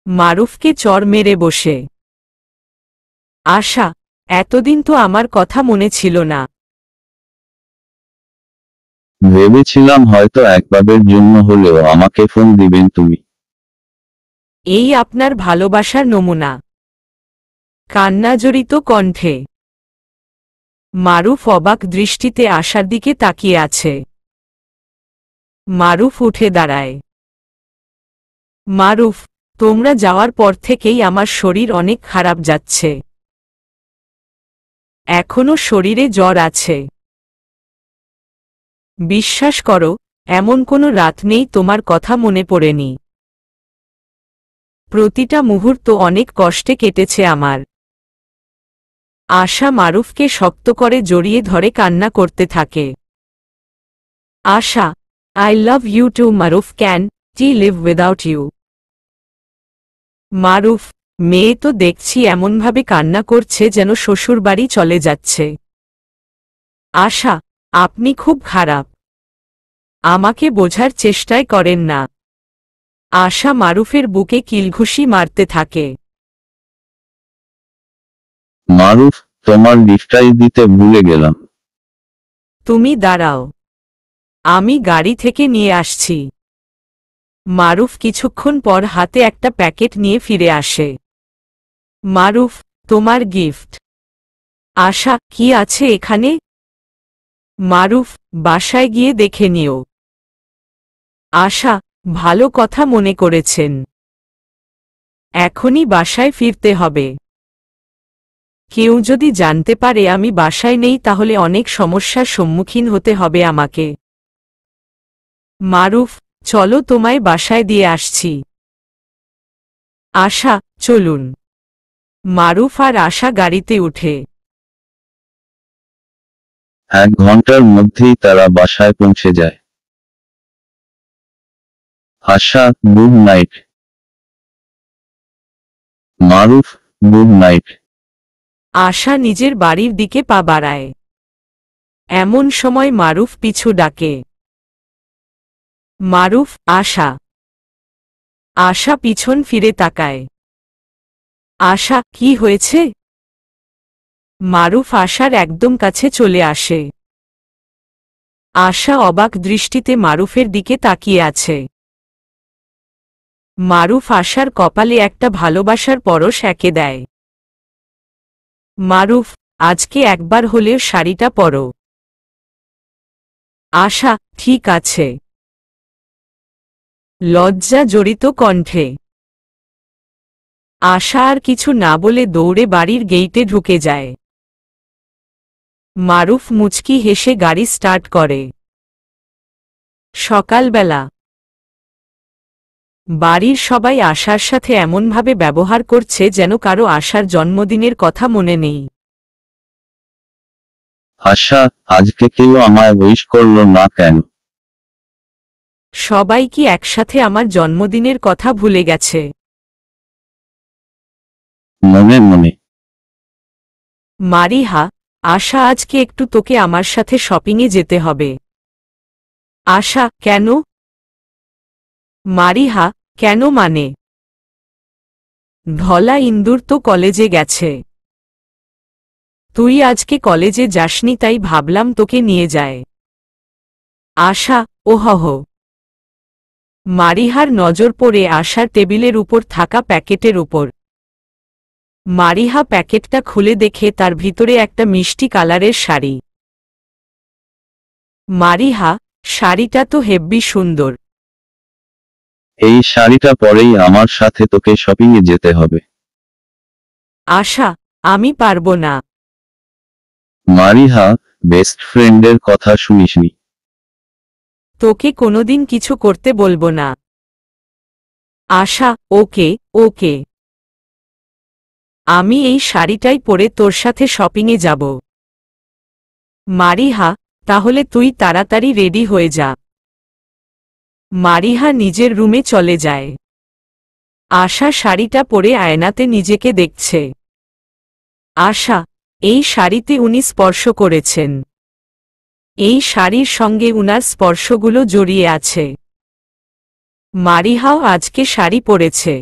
মারুফকে চড় মেরে বসে। আশা, এতদিন তো আমার কথা মনে ছিল না। ভেবেছিলাম হয়তো একবারের জন্য হলেও আমাকে ফোন দিবেন তুমি। এই আপনার ভালোবাসার নমুনা। কান্নাজড়িত কণ্ঠে মারুফ অবাক দৃষ্টিতে আশার দিকে তাকিয়ে আছে। মারুফ উঠে দাঁড়ায়। মারুফ, তোমরা যাওয়ার পর থেকেই আমার শরীর অনেক খারাপ যাচ্ছে। এখনো শরীরে জ্বর আছে। বিশ্বাস করো, এমন কোনো রাত নেই তোমার কথা মনে পড়েনি। প্রতিটা মুহূর্ত অনেক কষ্টে কেটেছে আমার। আশা মারুফকে শক্ত করে জড়িয়ে ধরে কান্না করতে থাকে। Asha, I love you too Maruf, can't live without you. Maruf, মেয়ে তো দেখছি এমনভাবে কান্না করছে যেন শ্বশুরবাড়ি চলে যাচ্ছে। আশা, আপনি খুব খারাপ। আমাকে বোঝার চেষ্টাই করেন না। আশা মারুফের বুকে কিলঘুষি মারতে থাকে। মারুফ, তোমার লিফটাই দিতে ভুলে গেলাম। তুমি দাঁড়াও, আমি গাড়ি থেকে নিয়ে আসছি। মারুফ কিছুক্ষণ পর হাতে একটা প্যাকেট নিয়ে ফিরে আসে। মারুফ, তোমার গিফট। আশা, কি আছে এখানে? মারুফ, বাসায় গিয়ে দেখে নিও। আশা, ভালো কথা মনে করেছেন। এখনই বাসায় ফিরতে হবে। কেউ যদি জানতে পারে আমি বাসায় নেই তাহলে অনেক সমস্যার সম্মুখীন হতে হবে আমাকে। মারুফ, চলো তোমায় বাসায় দিয়ে আসছি। আশা, চলুন। মারুফ আর আশা গাড়িতে উঠে। 1 ঘন্টার মধ্যেই তারা বাসায় পৌঁছে যায়। আশা, গুড নাইট। মারুফ, গুড নাইট। আশা নিজের বাড়ির দিকে পা বাড়ায়। এমন সময় মারুফ পিছু ডাকে। মারুফ, আশা। আশা পিছন ফিরে তাকায়। আশা, কি হয়েছে? মারুফ আশার একদম কাছে চলে আসে। আশা অবাক দৃষ্টিতে মারুফের দিকে তাকিয়ে আছে। মারুফ আশার কপালে একটা ভালোবাসার পরশ এঁকে দেয়। মারুফ, আজকে একবার হলেও শাড়িটা পরো। আশা, ঠিক আছে। লজ্জা জড়িত কণ্ঠে আশা আর কিছু না বলে দৌড়ে বাড়ির গেইটে ঢুকে যায়। মারুফ মুচকি হেসে গাড়ি স্টার্ট করে। সকালবেলা বাড়ির সবাই আশার সাথে এমনভাবে ব্যবহার করছে যেন কারো আশার জন্মদিনের কথা মনে নেই। আশা, আজকে কেউ আমায় উইশ করলো না কেন? সবাই কি একসাথে আমার জন্মদিনের কথা ভুলে গেছে? মনে মনে। মারিহা, আশা, আজকে একটু তোকে আমার সাথে শপিংয়ে যেতে হবে। আশা, কেন? মারিহা, কেন মানে? ধলা ইন্দুর তো কলেজে গেছে। তুই আজকে কলেজে যাসনি তাই ভাবলাম তোকে নিয়ে যায়। আশা, ওহহ। মারিহার নজর পড়ে আশার টেবিলের উপর থাকা প্যাকেটের উপর। মারিহা প্যাকেটটা খুলে দেখে তার ভিতরে একটা মিষ্টি কালারের শাড়ি। মারিহা, শাড়িটা তো হেব্বি সুন্দর। এই শাড়িটা পরেই আমার সাথে তোকে শপিংয়ে যেতে হবে। আশা, আমি পারবো না। মারিহা, বেস্ট ফ্রেন্ডের কথা শুনিসনি? তোকে কোনোদিন কিছু করতে বলবো না। আশা, ওকে ওকে। আমি এই শাড়িটাই পরে তোর সাথে শপিংয়ে যাব। মারিহা, তাহলে তুই তাড়াতাড়ি রেডি হয়ে যা। মারিহা নিজের রুমে চলে যায়। আশা শাড়িটা পরে আয়নাতে নিজেকে দেখছে। আশা, এই শাড়িতে উনি স্পর্শ করেছেন। এই শাড়ির সঙ্গে উনার স্পর্শগুলো জড়িয়ে আছে। মারিহাও আজকে শাড়ি পরেছে।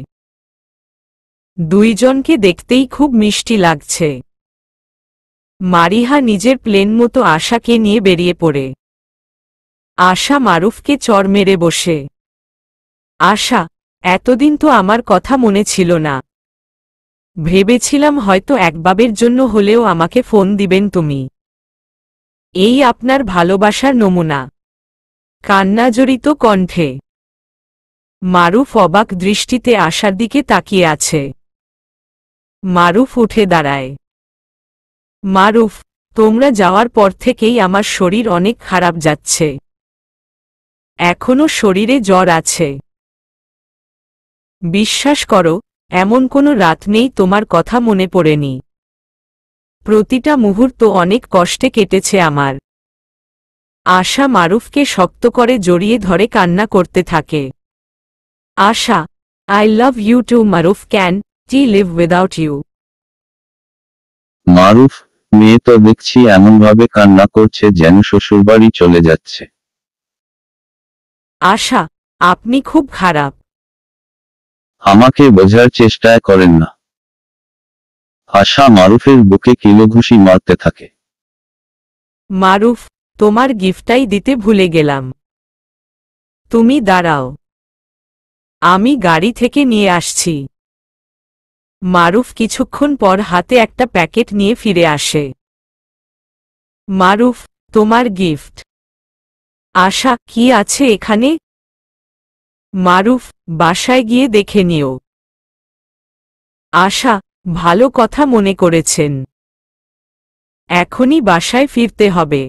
দুইজনকে দেখতেই খুব মিষ্টি লাগছে। মারিহা নিজের প্লেন মতো আশাকে নিয়ে বেরিয়ে পড়ে। আশা মারুফকে চড় মেরে বসে। আশা, এতদিন তো আমার কথা মনে ছিল না। ভেবেছিলাম হয়তো একবারের জন্য হলেও আমাকে ফোন দিবেন তুমি। এই আপনার ভালোবাসার নমুনা। কান্নাজড়িত কণ্ঠে মারুফ অবাক দৃষ্টিতে আশার দিকে তাকিয়ে আছে। মারুফ উঠে দাঁড়ায়। মারুফ, তোমরা যাওয়ার পর থেকেই আমার শরীর অনেক খারাপ যাচ্ছে। এখনো শরীরে জ্বর আছে। বিশ্বাস করো, এমন কোনো রাত নেই তোমার কথা মনে পড়েনি। প্রতিটা মুহূর্ত অনেক কষ্টে কেটেছে আমার। আশা মারুফকে শক্ত করে জড়িয়ে ধরে কান্না করতে থাকে। Asha, I love you too Maruf, can't live without you. Maruf, মেয়ে তো দেখছি এমনভাবে কান্না করছে যেন শ্বশুরবাড়ি চলে যাচ্ছে। আশা, আপনি খুব খারাপ। আমাকে বোঝার চেষ্টায় করেন না। আশা মারুফের বুকে কিলো ঘুষি মারতে থাকে। মারুফ, তোমার গিফটটাই দিতে ভুলে গেলাম। তুমি দাঁড়াও, আমি গাড়ি থেকে নিয়ে আসছি। মারুফ কিছুক্ষণ পর হাতে একটা প্যাকেট নিয়ে ফিরে আসে। মারুফ, তোমার গিফট। আশা, কি আছে এখানে? মারুফ, বাসায় গিয়ে দেখে নিও। আশা, ভালো কথা মনে করেছেন। এখনই বাসায় ফিরতে হবে।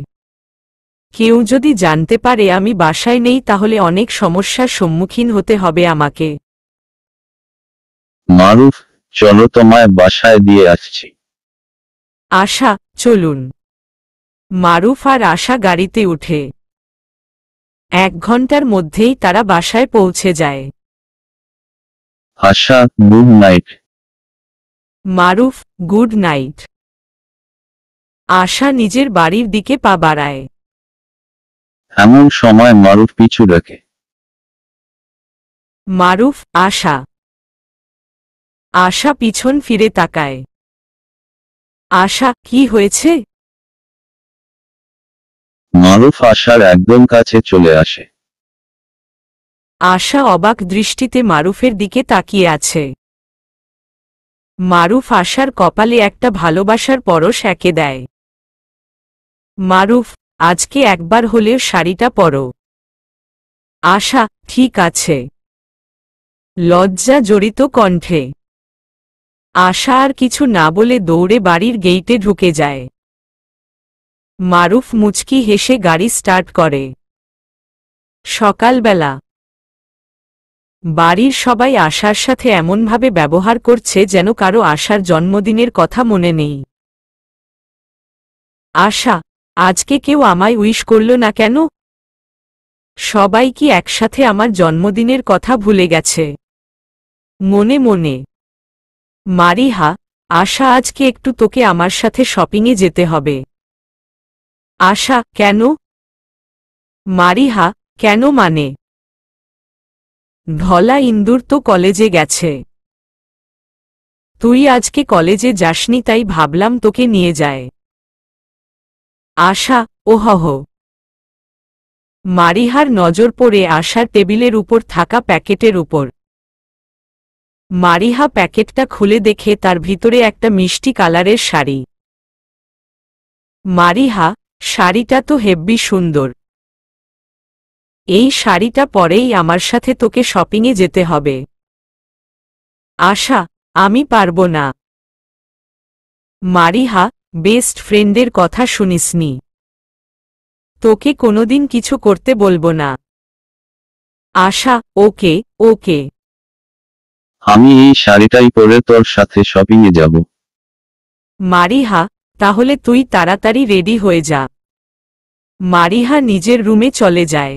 কেউ যদি জানতে পারে আমি বাসায় নেই তাহলে অনেক সমস্যার সম্মুখীন হতে হবে আমাকে। মারুফ, চলো তোমায় বাসায় দিয়ে আসছি। আশা, চলুন। মারুফ আর আশা গাড়িতে উঠে 1 ঘন্টার মধ্যেই তারা বাসায় পৌঁছে যায়। আশা, গুড নাইট। মারুফ, গুড নাইট। আশা নিজের বাড়ির দিকে পা বাড়ায়। এমন সময় মারুফ পিছু ডাকে। মারুফ, আশা। আশা পিছন ফিরে তাকায়। আশা, কি হয়েছে? মারুফ আশার একদম কাছে চলে আসে। আশা অবাক দৃষ্টিতে মারুফের দিকে তাকিয়ে আছে। মারুফ আশার কপালে একটা ভালোবাসার পরশ এঁকে দেয়। মারুফ, আজকে একবার হলেও শাড়িটা পরো। আশা, ঠিক আছে। লজ্জা জড়িত কণ্ঠে আশা আর কিছু না বলে দৌড়ে বাড়ির গেইটে ঢুকে যায়। মারুফ মুচকি হেসে গাড়ি স্টার্ট করে। সকালবেলা বাড়ির সবাই আশার সাথে এমনভাবে ব্যবহার করছে যেন কারো আশার জন্মদিনের কথা মনে নেই। আশা, আজকে কেউ আমায় উইশ করল না কেন? সবাই কি একসাথে আমার জন্মদিনের কথা ভুলে গেছে? মনে মনে মারিহা, আশা, আজকে একটু তোকে আমার সাথে শপিংয়ে যেতে হবে। আশা, কেন? মারিহা, কেন মানে? ঢলা ইন্দুর তো কলেজে গেছে। তুই আজকে কলেজে যাসনি তাই ভাবলাম তোকে নিয়ে যায়। আশা, ওহহ। মারিহার নজর পড়ে আশার টেবিলের উপর থাকা প্যাকেটের উপর। মারিহা প্যাকেটটা খুলে দেখে তার ভিতরে একটা মিষ্টি কালারের শাড়ি। মারিহা, শাড়িটা তো হেব্বি সুন্দর। এই শাড়িটা পরেই আমার সাথে তোকে শপিংয়ে যেতে হবে। আশা, আমি পারবো না। মারিহা, বেস্ট ফ্রেন্ডের কথা শুনিসনি? তোকে কোনোদিন কিছু করতে বলবো না। আশা, ওকে ওকে। আমি এই শাড়িটাই পরে তোর সাথে শপিংয়ে যাব। মারিহা, তাহলে তুই তাড়াতাড়ি রেডি হয়ে যা। মারিহা নিজের রুমে চলে যায়।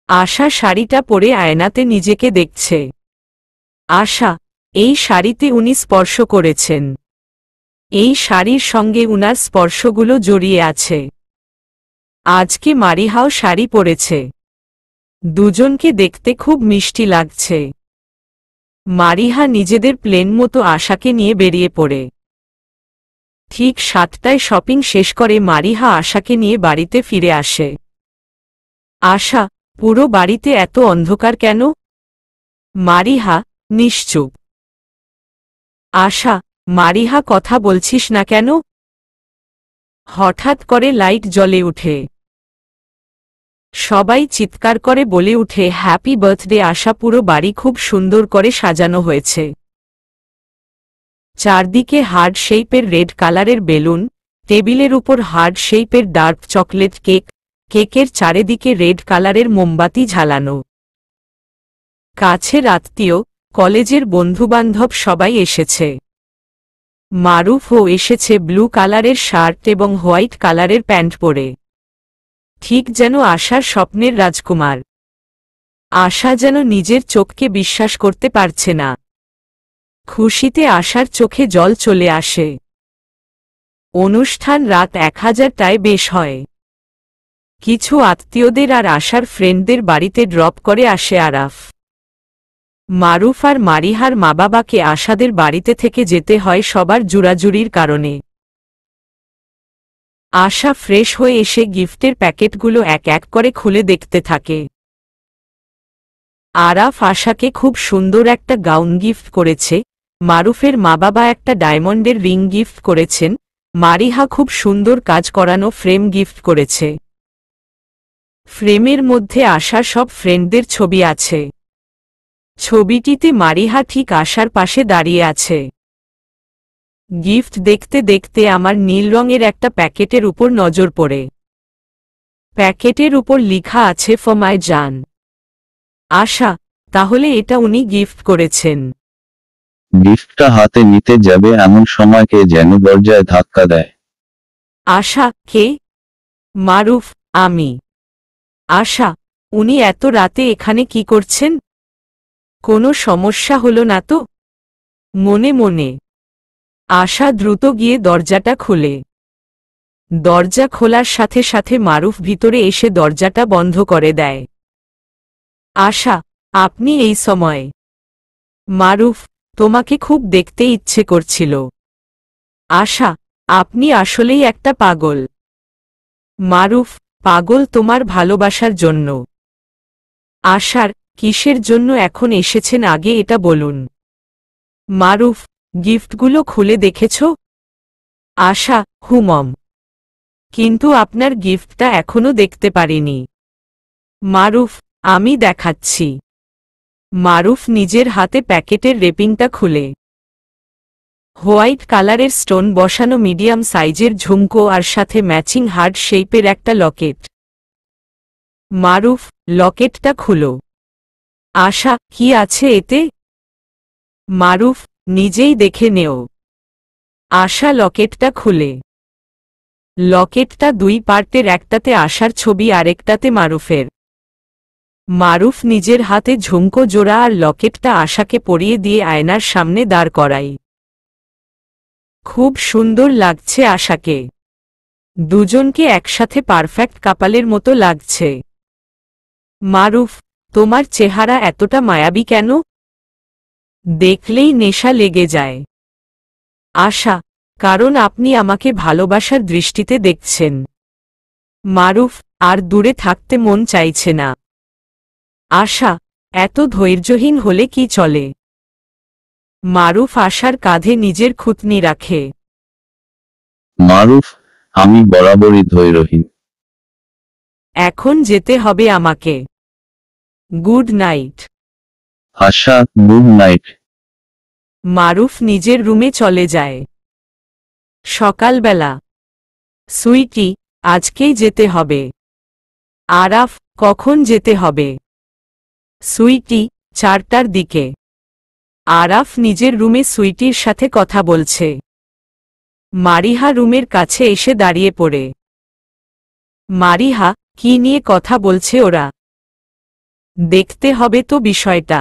আশা শাড়িটা পরে আয়নাতে নিজেকে দেখছে। আশা, এই শাড়িতে উনি স্পর্শ করেছেন। এই শাড়ির সঙ্গে উনার স্পর্শগুলো জড়িয়ে আছে। আজকে মারিহাও শাড়ি পরেছে। দুজনকে দেখতে খুব মিষ্টি লাগছে। মারিহা নিজেদের প্লেন মতো আশাকে নিয়ে বেরিয়ে পড়ে। ঠিক 7টায় শপিং শেষ করে মারিহা আশাকে নিয়ে বাড়িতে ফিরে আসে। আশা, পুরো বাড়িতে এত অন্ধকার কেন? মারিহা, নিশ্চুপ। আশা, মারিহা কথা বলছিস না কেন? হঠাৎ করে লাইট জ্বলে উঠে। সবাই চিৎকার করে বলে উঠে হ্যাপি বার্থডে আশা। পুরো বাড়ি খুব সুন্দর করে সাজানো হয়েছে। চারদিকে হার্ড শেপের রেড কালারের বেলুন, টেবিলের উপর হার্ড শেপের ডার্ক চকলেট কেক, কেকের চারিদিকে রেড কালারের মোমবাতি ঝালানো। কাছের আত্মীয়, কলেজের বন্ধুবান্ধব সবাই এসেছে। মারুফও এসেছে ব্লু কালারের শার্ট এবং হোয়াইট কালারের প্যান্ট পরে, ঠিক যেন আশার স্বপ্নের রাজকুমার। আশা যেন নিজের চোখকে বিশ্বাস করতে পারছে না। খুশিতে আশার চোখে জল চলে আসে। অনুষ্ঠান রাত 1000টায় বেশ হয়। কিছু আত্মীয়দের আর আশার ফ্রেন্ডদের বাড়িতে ড্রপ করে আসে আরাফ। মারুফ আর মারিহার মা বাবাকে আশাদের বাড়িতে থেকে যেতে হয় সবার জোরাজুরির কারণে। আশা ফ্রেশ হয়ে এসে গিফটের প্যাকেটগুলো এক এক করে খুলে দেখতে থাকে। আরাফ আশাকে খুব সুন্দর একটা গাউন গিফট করেছে। মারুফের মা বাবা একটা ডায়মন্ডের রিং গিফট করেছেন। মারিহা খুব সুন্দর কাজ করানো ফ্রেম গিফট করেছে। ফ্রেমের মধ্যে আশার সব ফ্রেন্ডদের ছবি আছে। ছবিটিতে মারিহা ঠিক আশার পাশে দাঁড়িয়ে আছে। গিফট দেখতে দেখতে আমার নীল রঙের একটা প্যাকেটের উপর নজর পড়ে। প্যাকেটের উপর লেখা আছে ফর মাই জান। আশা, তাহলে এটা উনি গিফট করেছেন। গিফটটা হাতে নিতে যাবে এমন সময় কে যেন দরজায় ধাক্কা দেয়। আশা, কে? মারুফ, আমি। আশা, উনি এত রাতে এখানে কি করছেন? কোনো সমস্যা হলো না তো? মনে মনে আশা দ্রুত গিয়ে দরজাটা খোলে। দরজা খোলার সাথে সাথে মারুফ ভিতরে এসে দরজাটা বন্ধ করে দেয়। আশা, আপনি এই সময়? মারুফ, তোমাকে খুব দেখতে ইচ্ছে করছিল। আশা, আপনি আসলেই একটা পাগল। মারুফ, পাগল তোমার ভালোবাসার জন্য। আশার, কিসের জন্য এখন এসেছেন আগে এটা বলুন। মারুফ, গিফটগুলো খুলে দেখেছ? আশা, হুমম। কিন্তু আপনার গিফটটা এখনো দেখতে পারিনি। মারুফ, আমি দেখাচ্ছি। মারুফ নিজের হাতে প্যাকেটের রেপিংটা খুলে হোয়াইট কালারের স্টোন বসানো মিডিয়াম সাইজের ঝুমকো আর সাথে ম্যাচিং হার্ড শেপের একটা লকেট। মারুফ, লকেটটা খুলো। আশা, কি আছে এতে? মারুফ, নিজেই দেখে নেও। আশা লকেটটা খুলে। লকেটটা দুই পার্টের, একটাতে আশার ছবি আরেকটাতে মারুফের। মারুফ নিজের হাতে ঝুমকো জোড়া আর লকেটটা আশাকে পরিয়ে দিয়ে আয়নার সামনে দাঁড় করাই। খুব সুন্দর লাগছে আশাকে। দুজনকে একসাথে পারফেক্ট কাপালের মতো লাগছে। মারুফ, তোমার চেহারা এতটা মায়াবী কেন? দেখলেই নেশা লেগে যায়। আশা, কারণ আপনি আমাকে ভালোবাসার দৃষ্টিতে দেখছেন। মারুফ, আর দূরে থাকতে মন চাইছে না। আশা, এত ধৈর্যহীন হলে কি চলে? মারুফ আশার কাঁধে নিজের খুঁতনি রাখে। মারুফ, আমি বরাবরই ধৈর্যহীন। এখন যেতে হবে আমাকে। Good night. Asha, good night. Maruf নিজের রুমে চলে যায়। সকালবেলা। সুইটি, আজকেই যেতে হবে। আরাফ, কখন যেতে হবে? সুইটি, 4টার দিকে। আরাফ নিজের রুমে সুইটির সাথে কথা বলছে। মারিহা রুমের কাছে এসে দাঁড়িয়ে পড়ে। মারিহা, কি নিয়ে কথা বলছে ওরা? দেখতে হবে তো বিষয়টা।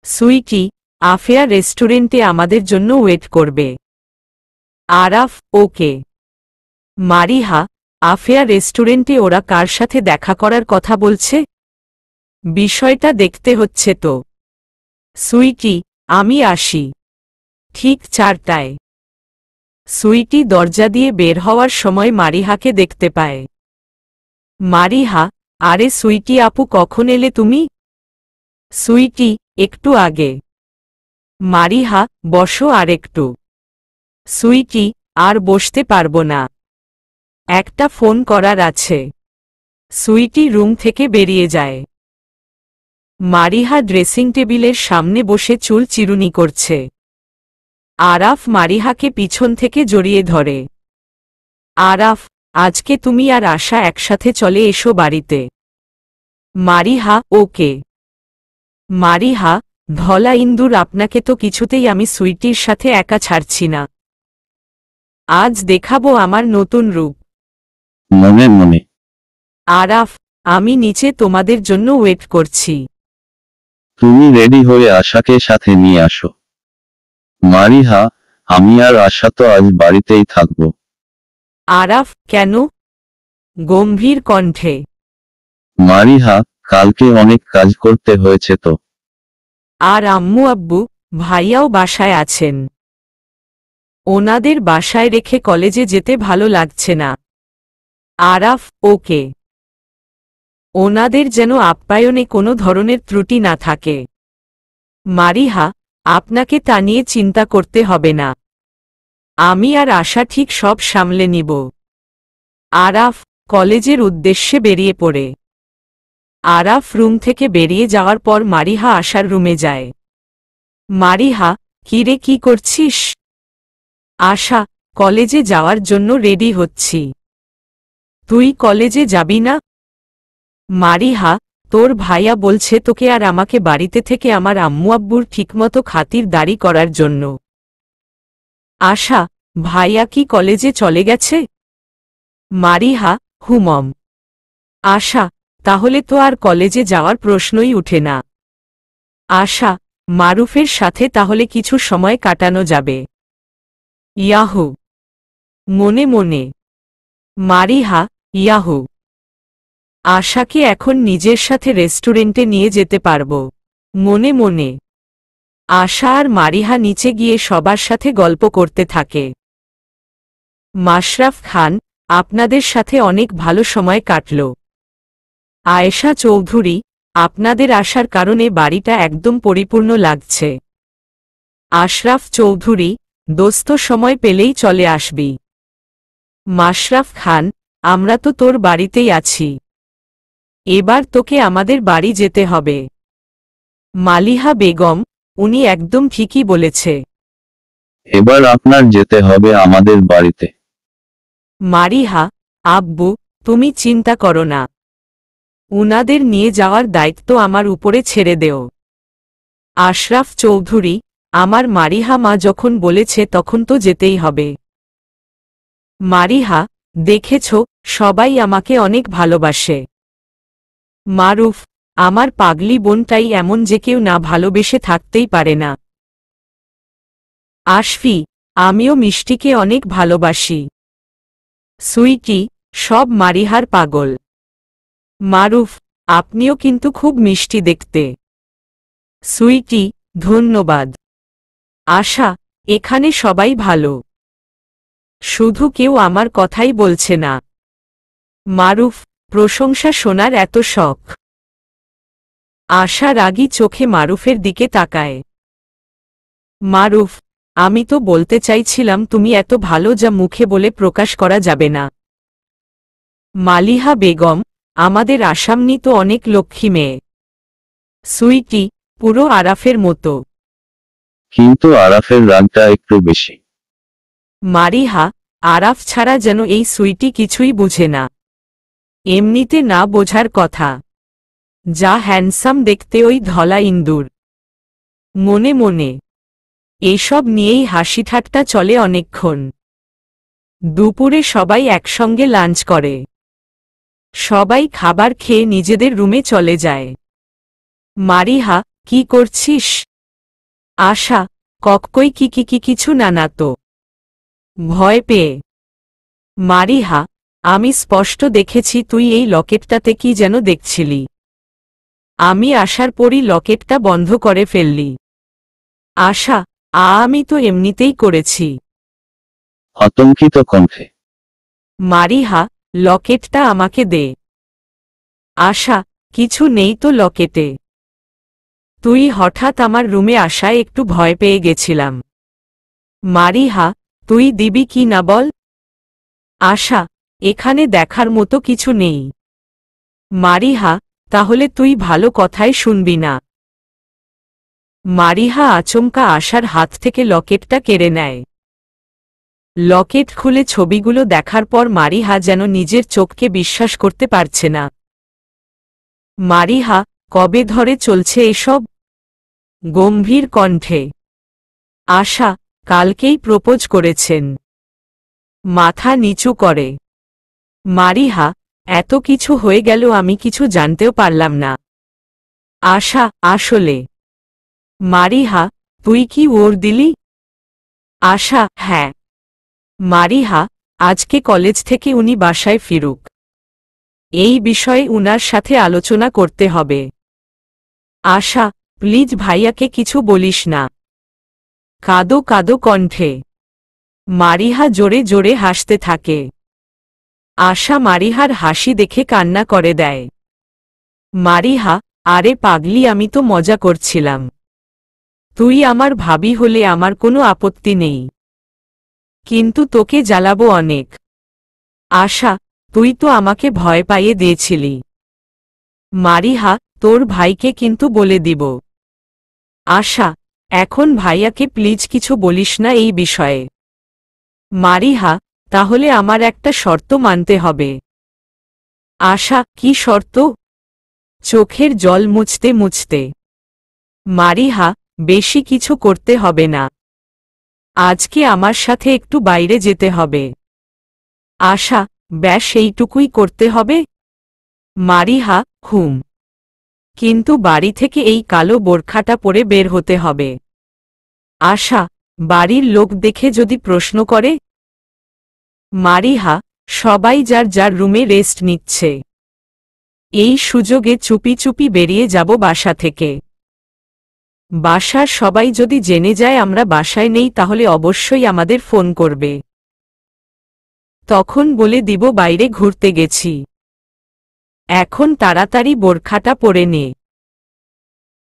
সুইটি, আফেয়া রেস্টুরেন্টে আমাদের জন্য ওয়েট করবে। আরাফ, ওকে। মারিহা, আফেয়া রেস্টুরেন্টে ওরা কার সাথে দেখা করার কথা বলছে? বিষয়টা দেখতে হচ্ছে তো। সুইটি, আমি আসি। ঠিক 4টায়। সুইটি দরজা দিয়ে বের হওয়ার সময় মারিহাকে দেখতে পায়। মারিহা, আরে সুইটি আপু, কখন এলে তুমি? সুইটি, একটু আগে। মারিহা, বসো আরেকটু। সুইটি, আর বসতে পারবো না, একটা ফোন করার আছে। সুইটি রুম থেকে বেরিয়ে যায়। মারিহা ড্রেসিং টেবিলের সামনে বসে চুল চিরুনি করছে। আরাফ মারিহাকে পিছন থেকে জড়িয়ে ধরে। আরাফ, আজকে তুমি আর আশা একসাথে চলে এসো বাড়িতে। মারিহা, ওকে। মারিহা, ধলা ইন্দুর, আপনাকে তো কিছুতেই আমি সুইটির সাথে একা ছাড়ছি না। আজ দেখাবো আমার নতুন রূপ। মনে মনে। আরাফ, আমি নিচে তোমাদের জন্য ওয়েট করছি। তুমি রেডি হয়ে আশাকে সাথে নিয়ে আসো। মারিহা, আমি আর আশা তো আজ বাড়িতেই থাকবো। আরাফ, কেন? গম্ভীর কণ্ঠে। মারিহা, কালকে অনেক কাজ করতে হয়েছে তো। আর আম্মু আব্বু, ভাইয়াও বাসায় আছেন। ওনাদের বাসায় রেখে কলেজে যেতে ভালো লাগছে না। আরাফ, ওকে। ওনাদের যেন আপ্যায়নে কোনো ধরনের ত্রুটি না থাকে। মারিহা, আপনাকে তা নিয়ে চিন্তা করতে হবে না, আমি আর আশা ঠিক সব সামলে নিব। আরাফ কলেজের উদ্দেশ্যে বেরিয়ে পড়ে। আরাফ রুম থেকে বেরিয়ে যাওয়ার পর মারিহা আশার রুমে যায়। মারিহা, কিরে, কি করছিস? আশা, কলেজে যাওয়ার জন্য রেডি হচ্ছি। তুই কলেজে যাবি না? মারিহা, তোর ভাইয়া বলছে তোকে আর আমাকে বাড়িতে থেকে আমার আম্মু আব্বুর ঠিকমতো খাতিরদারি করার জন্য। আশা, ভাইয়া কি কলেজে চলে গেছে? মারিহা, হুমম। আশা, তাহলে তো আর কলেজে যাওয়ার প্রশ্নই উঠে না। আশা, মারুফের সাথে তাহলে কিছু সময় কাটানো যাবে। ইয়াহু। মনে মনে। মারিহা, ইয়াহু। আশাকে এখন নিজের সাথে রেস্টুরেন্টে নিয়ে যেতে পারব। মনে মনে। আশা আর মারিহা নিচে গিয়ে সবার সাথে গল্প করতে থাকে। মাশরাফ খান, আপনাদের সাথে অনেক ভালো সময় কাটল। আয়েশা চৌধুরী, আপনাদের আসার কারণে বাড়িটা একদম পরিপূর্ণ লাগছে। আশরাফ চৌধুরী, দোস্ত সময় পেলেই চলে আসবি। মাশরাফ খান, আমরা তো তোর বাড়িতেই আছি, এবার তোকে আমাদের বাড়ি যেতে হবে। মালিহা বেগম, উনি একদম ঠিকই বলেছে। এবার আপনার যেতে হবে আমাদের বাড়িতে। মারিহা, আব্বু, তুমি চিন্তা করো না, উনাদের নিয়ে যাওয়ার দায়িত্ব আমার উপরে ছেড়ে দেও। আশরাফ চৌধুরী, আমার মারিহা মা যখন বলেছে তখন তো যেতেই হবে। মারিহা, দেখেছ, সবাই আমাকে অনেক ভালোবাসে। মারুফ, আমার পাগলি বোনটাই এমন যে কেউ না ভালোবেসে থাকতেই পারে না। আশফি, আমিও মিষ্টিকে অনেক ভালোবাসি। সুইটি, সব মারিহার পাগল। মারুফ, আপনিও কিন্তু খুব মিষ্টি দেখতে। সুইটি, ধন্যবাদ। আশা, এখানে সবাই ভালো, শুধু কেউ আমার কথাই বলছে না। মারুফ, প্রশংসা শোনার এত শখ। আশা রাগী চোখে মারুফের দিকে তাকায়। মারুফ, আমি তো বলতে চাইছিলাম তুমি এত ভালো যা মুখে বলে প্রকাশ করা যাবে না। মালিহা বেগম, আমাদের আসামনি তো অনেক লক্ষ্মী মেয়ে। সুইটি, পুরো আরাফের মতো। কিন্তু আরাফের রাগটা একটু বেশি। মারিহা, আরাফ ছাড়া যেন এই সুইটি কিছুই বুঝে না। এমনিতে না বোঝার কথা, যা হ্যান্ডসাম দেখতে ওই ধলা ইন্দুর। মনে মনে। এসব নিয়েই হাসি ঠাট্টা চলে অনেকক্ষণ। দুপুরে সবাই একসঙ্গে লাঞ্চ করে। সবাই খাবার খেয়ে নিজেদের রুমে চলে যায়। মারিহা, কি করছিস? আশা, কই কিছু না তো। ভয় পেয়ে। মারিহা, আমি স্পষ্ট দেখেছি তুই এই লকেটটাতে কি যেন দেখছিলি। আমি আসার পরই লকেটটা বন্ধ করে ফেললি। আশা, আমি তো এমনিতেই করেছি। আতঙ্কিত কণ্ঠে। মারিহা, লকেটটা আমাকে দে। আশা, কিছু নেই তো লকেটে। তুই হঠাৎ আমার রুমে আসায় একটু ভয় পেয়ে গেছিলাম। মারিহা, তুই দিবি কি না বল। আশা, এখানে দেখার মতো কিছু নেই। মারিহা, তাহলে তুই ভালো কথাই শুনবি না। মারিহা আচমকা আশার হাত থেকে লকেটটা কেড়ে নেয়। লকেট খুলে ছবিগুলো দেখার পর মারিহা যেন নিজের চোখকে বিশ্বাস করতে পারছে না। মারিহা, কবে ধরে চলছে এসব? গম্ভীর কণ্ঠে। আশা, কালকেই প্রপোজ করেছেন। মাথা নিচু করে। মারিহা, এত কিছু হয়ে গেল আমি কিছু জানতেও পারলাম না। আশা, আসলে। মারিহা, তুই কি ওর দিলি? আশা, হ্যাঁ। মারিহা, আজকে কলেজ থেকে উনি বাসায় ফিরুক। এই বিষয়ে উনার সাথে আলোচনা করতে হবে। আশা, প্লিজ ভাইয়াকে কিছু বলিস না। কাঁদো কাঁদো কণ্ঠে। মারিহা জোরে জোরে হাসতে থাকে। আশা মারিহার হাসি দেখে কান্না করে দেয়। মারিহা, আরে পাগলি, আমি তো মজা করছিলাম। তুই আমার ভাবি হলে আমার কোনো আপত্তি নেই, কিন্তু তোকে জ্বালাবো অনেক। আশা, তুই তো আমাকে ভয় পাইয়ে দিয়েছিলি। মারিহা, তোর ভাইকে কিন্তু বলে দিব। আশা, এখন ভাইয়াকে প্লিজ কিছু বলিস না এই বিষয়ে। মারিহা, তাহলে আমার একটা শর্ত মানতে হবে। আশা, কি শর্ত? চোখের জল মুছতে মুছতে। মারিহা, বেশি কিছু করতে হবে না। আজকে আমার সাথে একটু বাইরে যেতে হবে। আশা, ব্যাস এইটুকুই করতে হবে? মারিহা, হুম। কিন্তু বাড়ি থেকে এই কালো বোরখাটা পরে বের হতে হবে। আশা, বাড়ির লোক দেখে যদি প্রশ্ন করে? মারিহা, সবাই যার যার রুমে রেস্ট নিচ্ছে। এই সুযোগে চুপি চুপি বেরিয়ে যাব বাসা থেকে। বাসার সবাই যদি জেনে যায় আমরা বাসায় নেই তাহলে অবশ্যই আমাদের ফোন করবে। তখন বলে দিব বাইরে ঘুরতে গেছি। এখন তাড়াতাড়ি বোরখাটা পরে নে।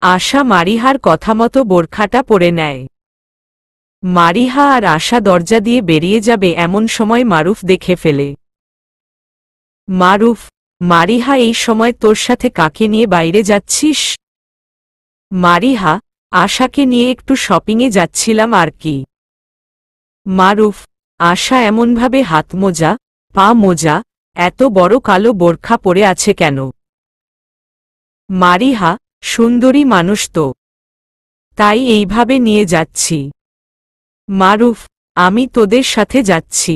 আশা মারিহার কথা মতো বোরখাটা পরে নেয়। মারিহা আর আশা দরজা দিয়ে বেরিয়ে যাবে এমন সময় মারুফ দেখে ফেলে। মারুফ, মারিহা, এই সময় তোর সাথে কাকে নিয়ে বাইরে যাচ্ছিস? মারিহা, আশাকে নিয়ে একটু শপিংয়ে যাচ্ছিলাম আর কি। মারুফ, আশা এমনভাবে হাত মোজা, পা মোজা, এত বড় কালো বোরখা পরে আছে কেন? মারিহা, সুন্দরী মানুষ তো, তাই এইভাবে নিয়ে যাচ্ছি। মারুফ, আমি তোদের সাথে যাচ্ছি।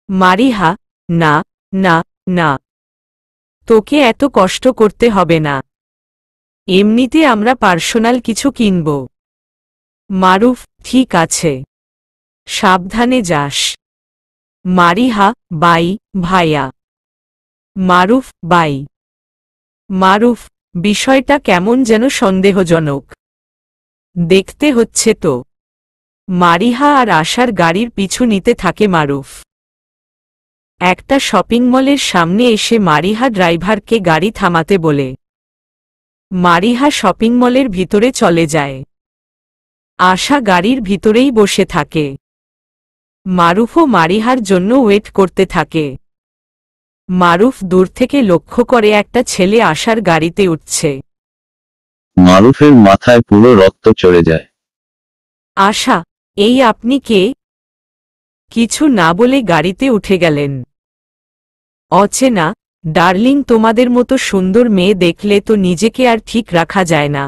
মারিহা, না না না, তোকে এত কষ্ট করতে হবে না। এমনিতে আমরা পার্সোনাল কিছু কিনব। মারুফ, ঠিক আছে, সাবধানে যাস। মারিহা, বাই ভাইয়া। মারুফ, বাই। মারুফ, বিষয়টা কেমন যেন সন্দেহজনক দেখতে হচ্ছে তো। মারিহা আর আশার গাড়ির পিছু নিতে থাকে মারুফ। একটা শপিং মলের সামনে এসে মারিহা ড্রাইভারকে গাড়ি থামাতে বলে। মারিহা শপিং মলের ভিতরে চলে যায়। আশা গাড়ির ভিতরেই বসে থাকে। মারুফও মারিহার জন্য ওয়েট করতে থাকে। মারুফ দূর থেকে লক্ষ্য করে একটা ছেলে আশার গাড়িতে উঠছে। মারুফের মাথায় পুরো রক্ত চড়ে যায়। আশা, এই আপনি কে? কিছু না বলে গাড়িতে উঠে গেলেন। অচেনা, ডার্লিং, তোমাদের মতো সুন্দর মেয়ে দেখলে তো নিজেকে আর ঠিক রাখা যায় না।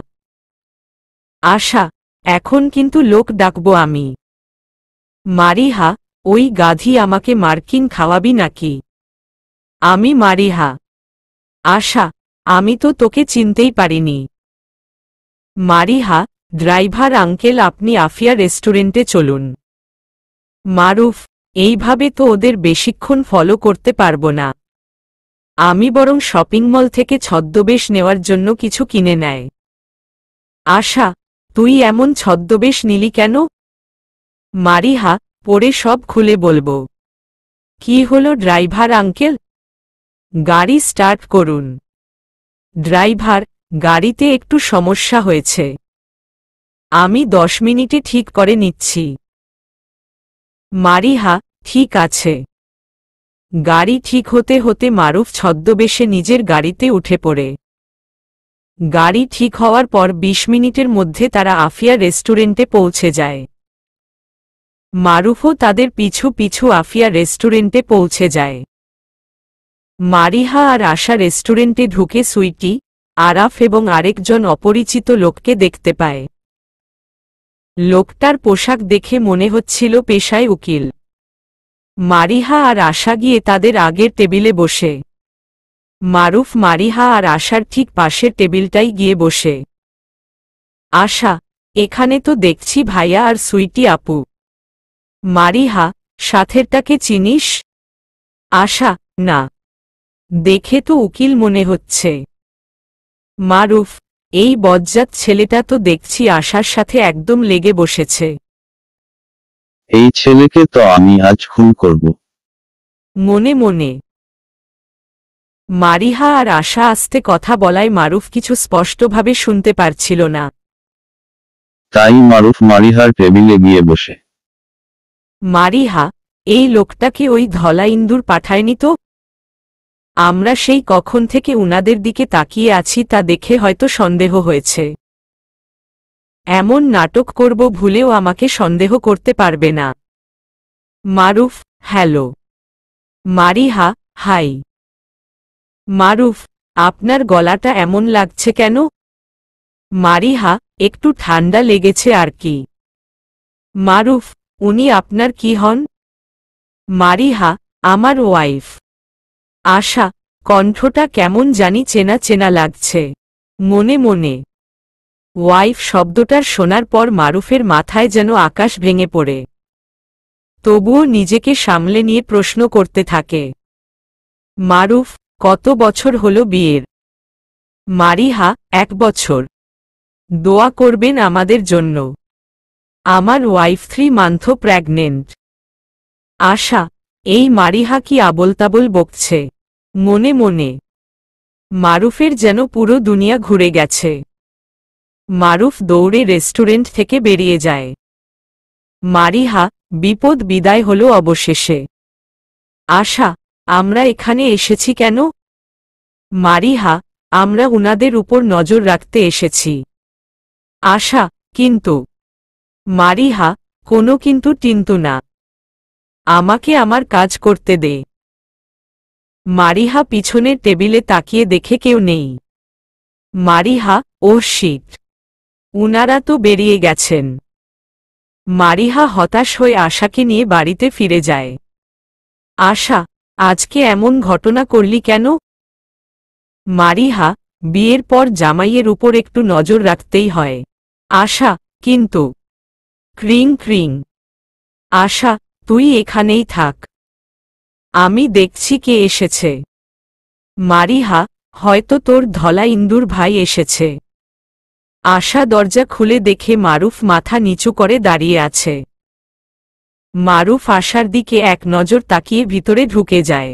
আশা, এখন কিন্তু লোক ডাকবো আমি। মারিহা, ওই গাধি আমাকে মার্কিন খাওয়াবি নাকি? আমি মারিহা। আশা, আমি তো তোকে চিনতেই পারিনি। মারিহা, ড্রাইভার আঙ্কেল, আপনি আফিয়া রেস্টুরেন্টে চলুন। মারুফ, এইভাবে তো ওদের বেশিক্ষণ ফলো করতে পারবো না। আমি বরং শপিং মল থেকে ছদ্মবেশ নেওয়ার জন্য কিছু কিনে নেয়। আশা, তুই এমন ছদ্মবেশ নিলি কেন? মারিহা, পরে সব খুলে বলবো। কি হলো ড্রাইভার আঙ্কেল? গাড়ি স্টার্ট করুন। ড্রাইভার, গাড়িতে একটু সমস্যা হয়েছে। আমি 10 মিনিটে ঠিক করে নিচ্ছি। মারিহা, ঠিক আছে। গাড়ি ঠিক হতে হতে মারুফ ছদ্মবেশে নিজের গাড়িতে উঠে পড়ে। গাড়ি ঠিক হওয়ার পর 20 মিনিটের মধ্যে তারা আফিয়া রেস্টুরেন্টে পৌঁছে যায়। মারুফও তাদের পিছু পিছু আফিয়া রেস্টুরেন্টে পৌঁছে যায়। মারিহা আর আশা রেস্টুরেন্টে ঢুকে সুইটি, আরাফ এবং আরেকজন অপরিচিত লোককে দেখতে পায়। লোকটার পোশাক দেখে মনে হচ্ছিল পেশায় উকিল। মারিহা আর আশা গিয়ে তাদের আগের টেবিলে বসে। মারুফ মারিহা আর আশার ঠিক পাশের টেবিলটাই গিয়ে বসে। আশা, এখানে তো দেখছি ভাইয়া আর সুইটি আপু। মারিহা, সাথেরটাকে চিনিস? আশা, না। দেখে তো উকিল মনে হচ্ছে। মারুফ, এই বজ্জাত ছেলেটা তো দেখছি আশার সাথে একদম লেগে বসেছে। এই ছেলেকে তো আমি আজ খুন করব। মনে মনে। মারিহা আর আশা আস্তে কথা বলায় মারুফ কিছু স্পষ্টভাবে শুনতে পারছিল না। তাই মারুফ মারিহার টেবিলে গিয়ে বসে। মারিহা, এই লোকটাকে ওই ধলা ইন্দুর পাঠায়নি তো? আমরা সেই কখন থেকে উনাদের দিকে তাকিয়ে আছি তা দেখে হয়তো সন্দেহ হয়েছে। এমন নাটক করব ভুলেও আমাকে সন্দেহ করতে পারবে না। মারুফ, হ্যালো। মারিহা, হাই। মারুফ, আপনার গলাটা এমন লাগছে কেন? মারিহা, একটু ঠান্ডা লেগেছে আর কি। মারুফ, উনি আপনার কি হন? মারিহা, আমার ওয়াইফ। আশা, কণ্ঠটা কেমন জানি চেনা চেনা লাগছে। মনে মনে। ওয়াইফ শব্দটার শোনার পর মারুফের মাথায় যেন আকাশ ভেঙে পড়ে। তবুও নিজেকে সামলে নিয়ে প্রশ্ন করতে থাকে। মারুফ, কত বছর হলো বিয়ের? মারিহা, 1 বছর। দোয়া করবেন আমাদের জন্য। আমার ওয়াইফ 3 মান্থ প্রেগনেন্ট। আশা, এই মারিহা কি আবোলতাবোল বকছে। মনে মনে। মারুফের যেন পুরো দুনিয়া ঘুরে গেছে। মারুফ দৌড়ে রেস্টুরেন্ট থেকে বেরিয়ে যায়। মারিহা, বিপদ বিদায় হল অবশেষে। আশা, আমরা এখানে এসেছি কেন? মারিহা, আমরা উনাদের উপর নজর রাখতে এসেছি। আশা, কিন্তু। মারিহা, কোনো কিন্তু টিন্তু না। আমাকে আমার কাজ করতে দে। মারিহা পিছনের টেবিলে তাকিয়ে দেখে কেউ নেই। মারিহা, ওহ শিট। উনারা তো বেরিয়ে গেছেন। মারিহা হতাশ হয়ে আশাকে নিয়ে বাড়িতে ফিরে যায়। আশা, আজকে এমন ঘটনা করলি কেন? মারিহা, বিয়ের পর জামাইয়ের উপর একটু নজর রাখতেই হয়। আশা, কিন্তু। ক্রিং ক্রিং। আশা, তুই এখানেই থাক। আমি দেখছি কে এসেছে। মারিহা, হয়তো তোর ধলা ইন্দুর ভাই এসেছে। আশা দরজা খুলে দেখে মারুফ মাথা নিচু করে দাঁড়িয়ে আছে। মারুফ আশার দিকে এক নজর তাকিয়ে ভিতরে ঢুকে যায়।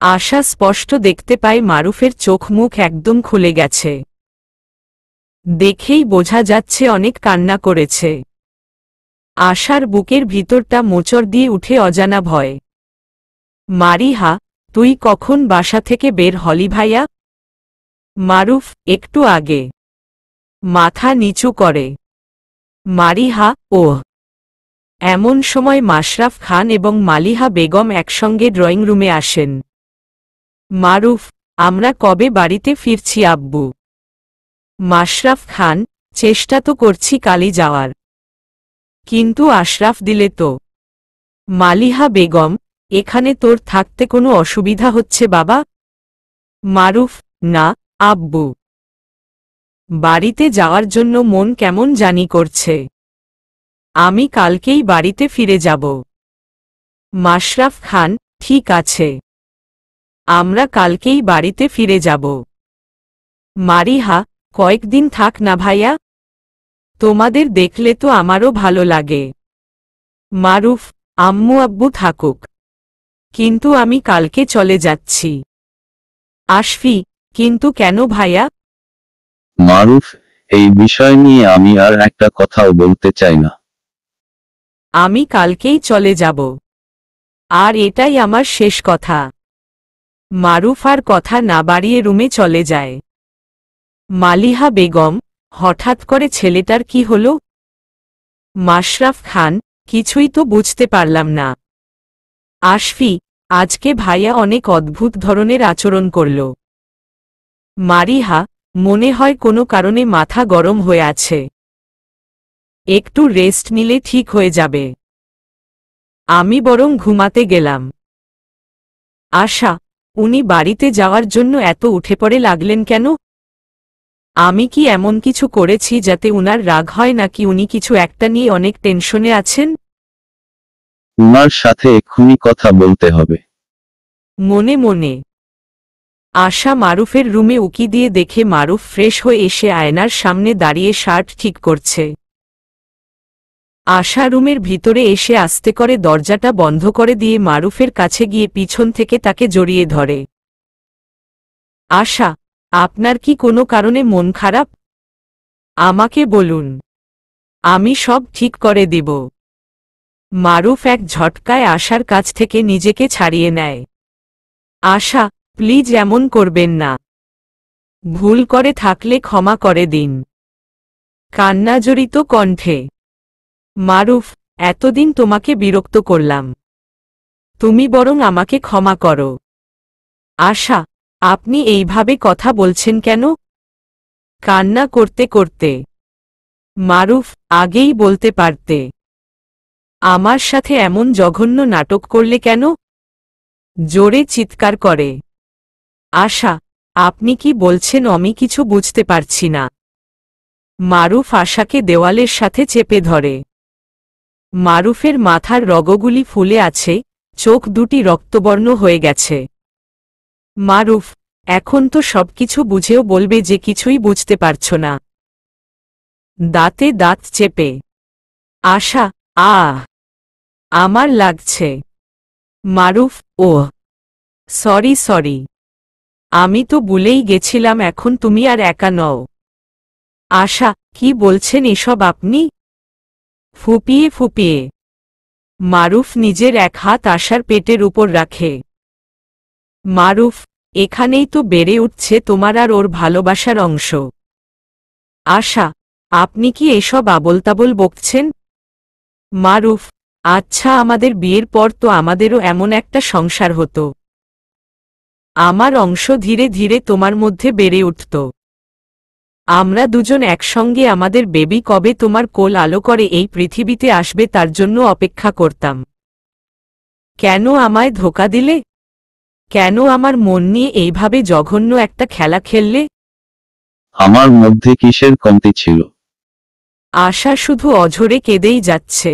আশা স্পষ্ট দেখতে পায় মারুফের চোখ মুখ একদম খুলে গেছে। দেখেই বোঝা যাচ্ছে অনেক কান্না করেছে। আশার বুকের ভিতরটা মোচড় দিয়ে উঠে অজানা ভয়। মারিহা, তুই কখন বাসা থেকে বের হলি ভাইয়া? মারুফ, একটু আগে। মাথা নিচু করে। মারিহা, ওহ। এমন সময় মাশরাফ খান এবং মালিহা বেগম একসঙ্গে ড্রয়িং রুমে আসেন। মারুফ, আমরা কবে বাড়িতে ফিরছি আব্বু? মাশরাফ খান, চেষ্টা তো করছি কালই যাওয়ার। কিন্তু আশরাফ দিলে তো। মালিহা বেগম, এখানে তোর থাকতে কোনো অসুবিধা হচ্ছে বাবা? মারুফ, না আব্বু। বাড়িতে যাওয়ার জন্য মন কেমন জানি করছে। আমি কালকেই বাড়িতে ফিরে যাব। মাশরাফ খান, ঠিক আছে। আমরা কালকেই বাড়িতে ফিরে যাব। মারিহা, কয়েকদিন থাক না ভাইয়া, তোমাদের দেখলে তো আমারও ভালো লাগে। মারুফ, আম্মু আব্বু থাকুক, কিন্তু আমি কালকে চলে যাচ্ছি। আশফি, কিন্তু কেন ভাইয়া? মারুফ, এই বিষয় নিয়ে আমি আর একটা কথাও বলতে চাই না। আমি কালকেই চলে যাব, আর এটাই আমার শেষ কথা। মারুফ আর কথা না বাড়িয়ে রুমে চলে যায়। মালিহা বেগম, হঠাৎ করে ছেলেটার কি হলো? মাশরাফ খান, কিছুই তো বুঝতে পারলাম না। আশফি, আজকে ভাইয়া অনেক অদ্ভুত ধরনের আচরণ করল। মারিহা, মনে হয় কোনো কারণে মাথা গরম হয়ে আছে, একটু রেস্ট নিলে ঠিক হয়ে যাবে। আমি বরং ঘুমাতে গেলাম। আশা, উনি বাড়িতে যাওয়ার জন্য এত উঠে পড়ে লাগলেন কেন? আমি কি এমন কিছু করেছি যাতে উনার রাগ হয়, নাকি উনি কিছু একটা নিয়ে অনেক টেনশনে আছেন? উনার সাথে এক্ষুনি কথা বলতে হবে। মনে মনে আশা মারুফের রুমে উকি দিয়ে দেখে মারুফ ফ্রেশ হয়ে এসে আয়নার সামনে দাঁড়িয়ে শার্ট ঠিক করছে। আশা রুমের ভিতরে এসে আস্তে করে দরজাটা বন্ধ করে দিয়ে মারুফের কাছে গিয়ে পিছন থেকে তাকে জড়িয়ে ধরে। আশা, আপনার কি কোনো কারণে মন খারাপ? আমাকে বলুন, আমি সব ঠিক করে দিব। মারুফ এক ঝটকায় আশার কাছ থেকে নিজেকে ছাড়িয়ে নেয়। আশা, প্লিজ এমন করবেন না, ভুল করে থাকলে ক্ষমা করে দিন। কান্নাজড়িত কণ্ঠে। মারুফ, এতদিন তোমাকে বিরক্ত করলাম, তুমি বরং আমাকে ক্ষমা করো। আশা, আপনি এইভাবে কথা বলছেন কেন? কান্না করতে করতে। মারুফ, আগেই বলতে পারতে। আমার সাথে এমন জঘন্য নাটক করলে কেন? জোরে চিৎকার করে। আশা, আপনি কি বলছেন আমি কিছু বুঝতে পারছি না। মারুফ আশাকে দেওয়ালের সাথে চেপে ধরে। মারুফের মাথার রগগুলি ফুলে আছে, চোখ দুটি রক্তবর্ণ হয়ে গেছে। মারুফ, এখন তো সবকিছু বুঝেও বলবে যে কিছুই বুঝতে পারছ না। দাঁতে দাঁত চেপে। আশা, আমার লাগছে। মারুফ, সরি সরি, আমি তো ভুলেই গেছিলাম এখন তুমি আর একা নও। আশা, কি বলছেন এসব আপনি? ফুপিয়ে ফুপিয়ে। মারুফ নিজের এক হাত আশার পেটের উপর রাখে। মারুফ, এখানেই তো বেড়ে উঠছে তোমার আর ওর ভালোবাসার অংশ। আশা, আপনি কি এসব আবোলতাবোল বকছেন? মারুফ, আচ্ছা, আমাদের বিয়ের পর তো আমাদেরও এমন একটা সংসার হতো, আমার অংশ ধীরে ধীরে তোমার মধ্যে বেড়ে উঠত, আমরা দুজন একসঙ্গে আমাদের বেবি কবে তোমার কোল আলো করে এই পৃথিবীতে আসবে তার জন্য অপেক্ষা করতাম। কেন আমায় ধোঁকা দিলে? কেন আমার মন নিয়ে এইভাবে জঘন্য একটা খেলা খেললে? আমার মধ্যে কিসের কমতি ছিল? আশা শুধু অঝরে কেঁদেই যাচ্ছে।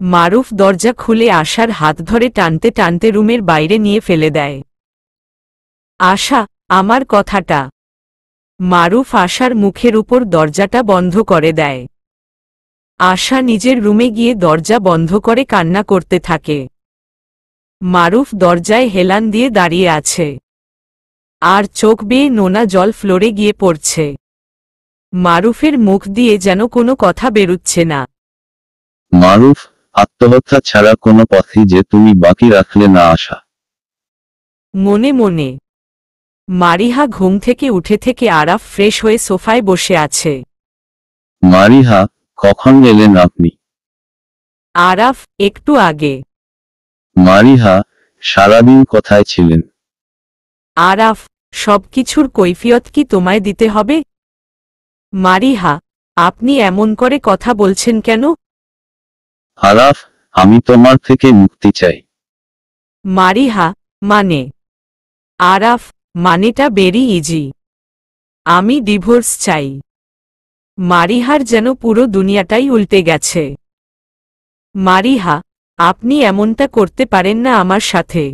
মারুফ দরজা খুলে আশার হাত ধরে টানতে টানতে রুমের বাইরে নিয়ে ফেলে দেয়। আশা, আমার কথাটা। মারুফ আশার মুখের উপর দরজাটা বন্ধ করে দেয়। আশা নিজের রুমে গিয়ে দরজা বন্ধ করে কান্না করতে থাকে। মারুফ দরজায় হেলান দিয়ে দাঁড়িয়ে আছে, আর চোখ বেয়ে নোনা জল ফ্লোরে গিয়ে পড়ছে। মারুফের মুখ দিয়ে যেন কোনো কথা বেরুচ্ছে না। মারুফ, আত্মহত্যা ছাড়া কোনো পথই যে তুমি বাকি রাখলে না আশা। মনে মনে। মারিহা ঘুম থেকে উঠে থেকে আরাফ ফ্রেশ হয়ে সোফায় বসে আছে। মারিহা, কখন এলেন আপনি? আরাফ, একটু আগে। মারিহা, সারাদিন কোথায় ছিলেন? আরাফ, সবকিছুর কৈফিয়ত কি তোমায় দিতে হবে? মারিহা, আপনি এমন করে কথা বলছেন কেন? আরাফ, আমি তোমার থেকে মুক্তি চাই। মারিহা, মানে? আরাফ, মানেটা বেরি ইজি। আমি ডিভোর্স চাই। মারিহার যেন পুরো দুনিয়াটাই উল্টে গেছে। মারিহা, আপনি এমনটা করতে পারেন না আমার সাথে।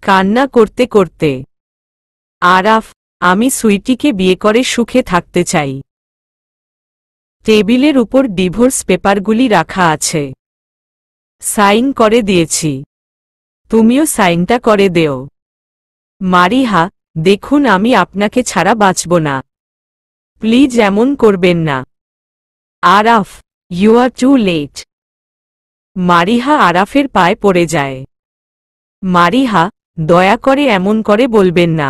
কান্না করতে করতে। আরাফ, আমি সুইটিকে বিয়ে করে সুখে থাকতে চাই। টেবিলের উপর ডিভোর্স পেপারগুলি রাখা আছে। সাইন করে দিয়েছি। তুমিও সাইনটা করে দেও। মারিহা, দেখুন আমি আপনাকে ছাড়া বাঁচব না। প্লিজ এমন করবেন না। Araf, you are too late. Mariha আরাফের পায়ে পড়ে যায়। মারিহা, দয়া করে এমন করে বলবেন না।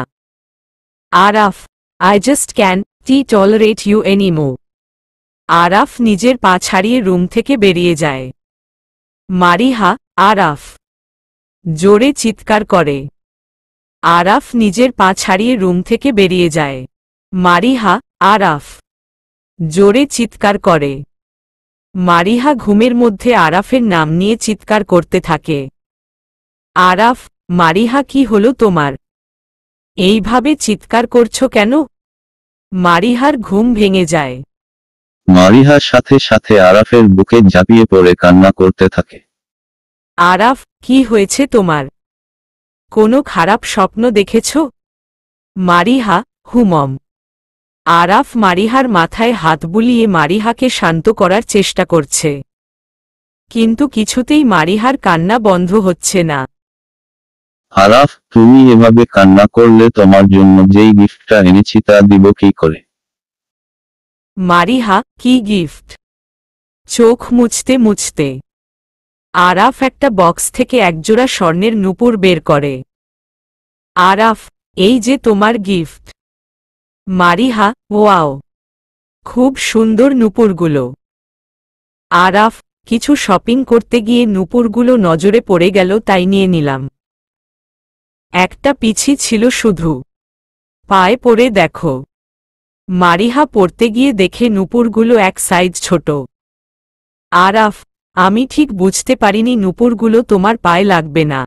Araf, I just can't tolerate you anymore. Araf নিজের পা ছাড়িয়ে রুম থেকে বেরিয়ে যায়। মারিহা, আরাফ। জোরে চিৎকার করে। আরাফ নিজের পা ছাড়িয়ে রুম থেকে বেরিয়ে যায়। মারিহা, আরাফ। জোরে চিৎকার করে। মারিহা ঘুমের মধ্যে আরাফের নাম নিয়ে চিৎকার করতে থাকে। আরাফ, মারিহা কি হলো তোমার? এইভাবে চিৎকার করছো কেন? মারিহার ঘুম ভেঙে যায়। মারিহার সাথে সাথে আরাফের বুকে ঝাঁপিয়ে পড়ে কান্না করতে থাকে। আরাফ, কি হয়েছে তোমার? কোনো খারাপ স্বপ্ন দেখেছ? মারিহা, হুমম। আরাফ মারিহার মাথায় হাত বুলিয়ে মারিহাকে শান্ত করার চেষ্টা করছে। কিন্তু কিছুতেই মারিহার কান্না বন্ধ হচ্ছে না। আরাফ, তুমি এভাবে কান্না করলে তোমার জন্য যেই গিফটটা এনেছি তা দিব কি করে? মারিহা, কি গিফট? চোখ মুছতে মুছতে আরাফ একটা বক্স থেকে একজোড়া স্বর্ণের নূপুর বের করে। আরাফ, এই যে তোমার গিফট। মারিহা, ওয়াও, খুব সুন্দর নূপুরগুলো। আরাফ, কিছু শপিং করতে গিয়ে নূপুরগুলো নজরে পড়ে গেল তাই নিয়ে নিলাম। একটা পিছি ছিল শুধু। পায়ে পড়ে দেখো। মারিহা পড়তে গিয়ে দেখে নূপুরগুলো এক সাইজ ছোট। আরাফ, আমি ঠিক বুঝতে পারিনি নূপুরগুলো তোমার পায়ে লাগবে না।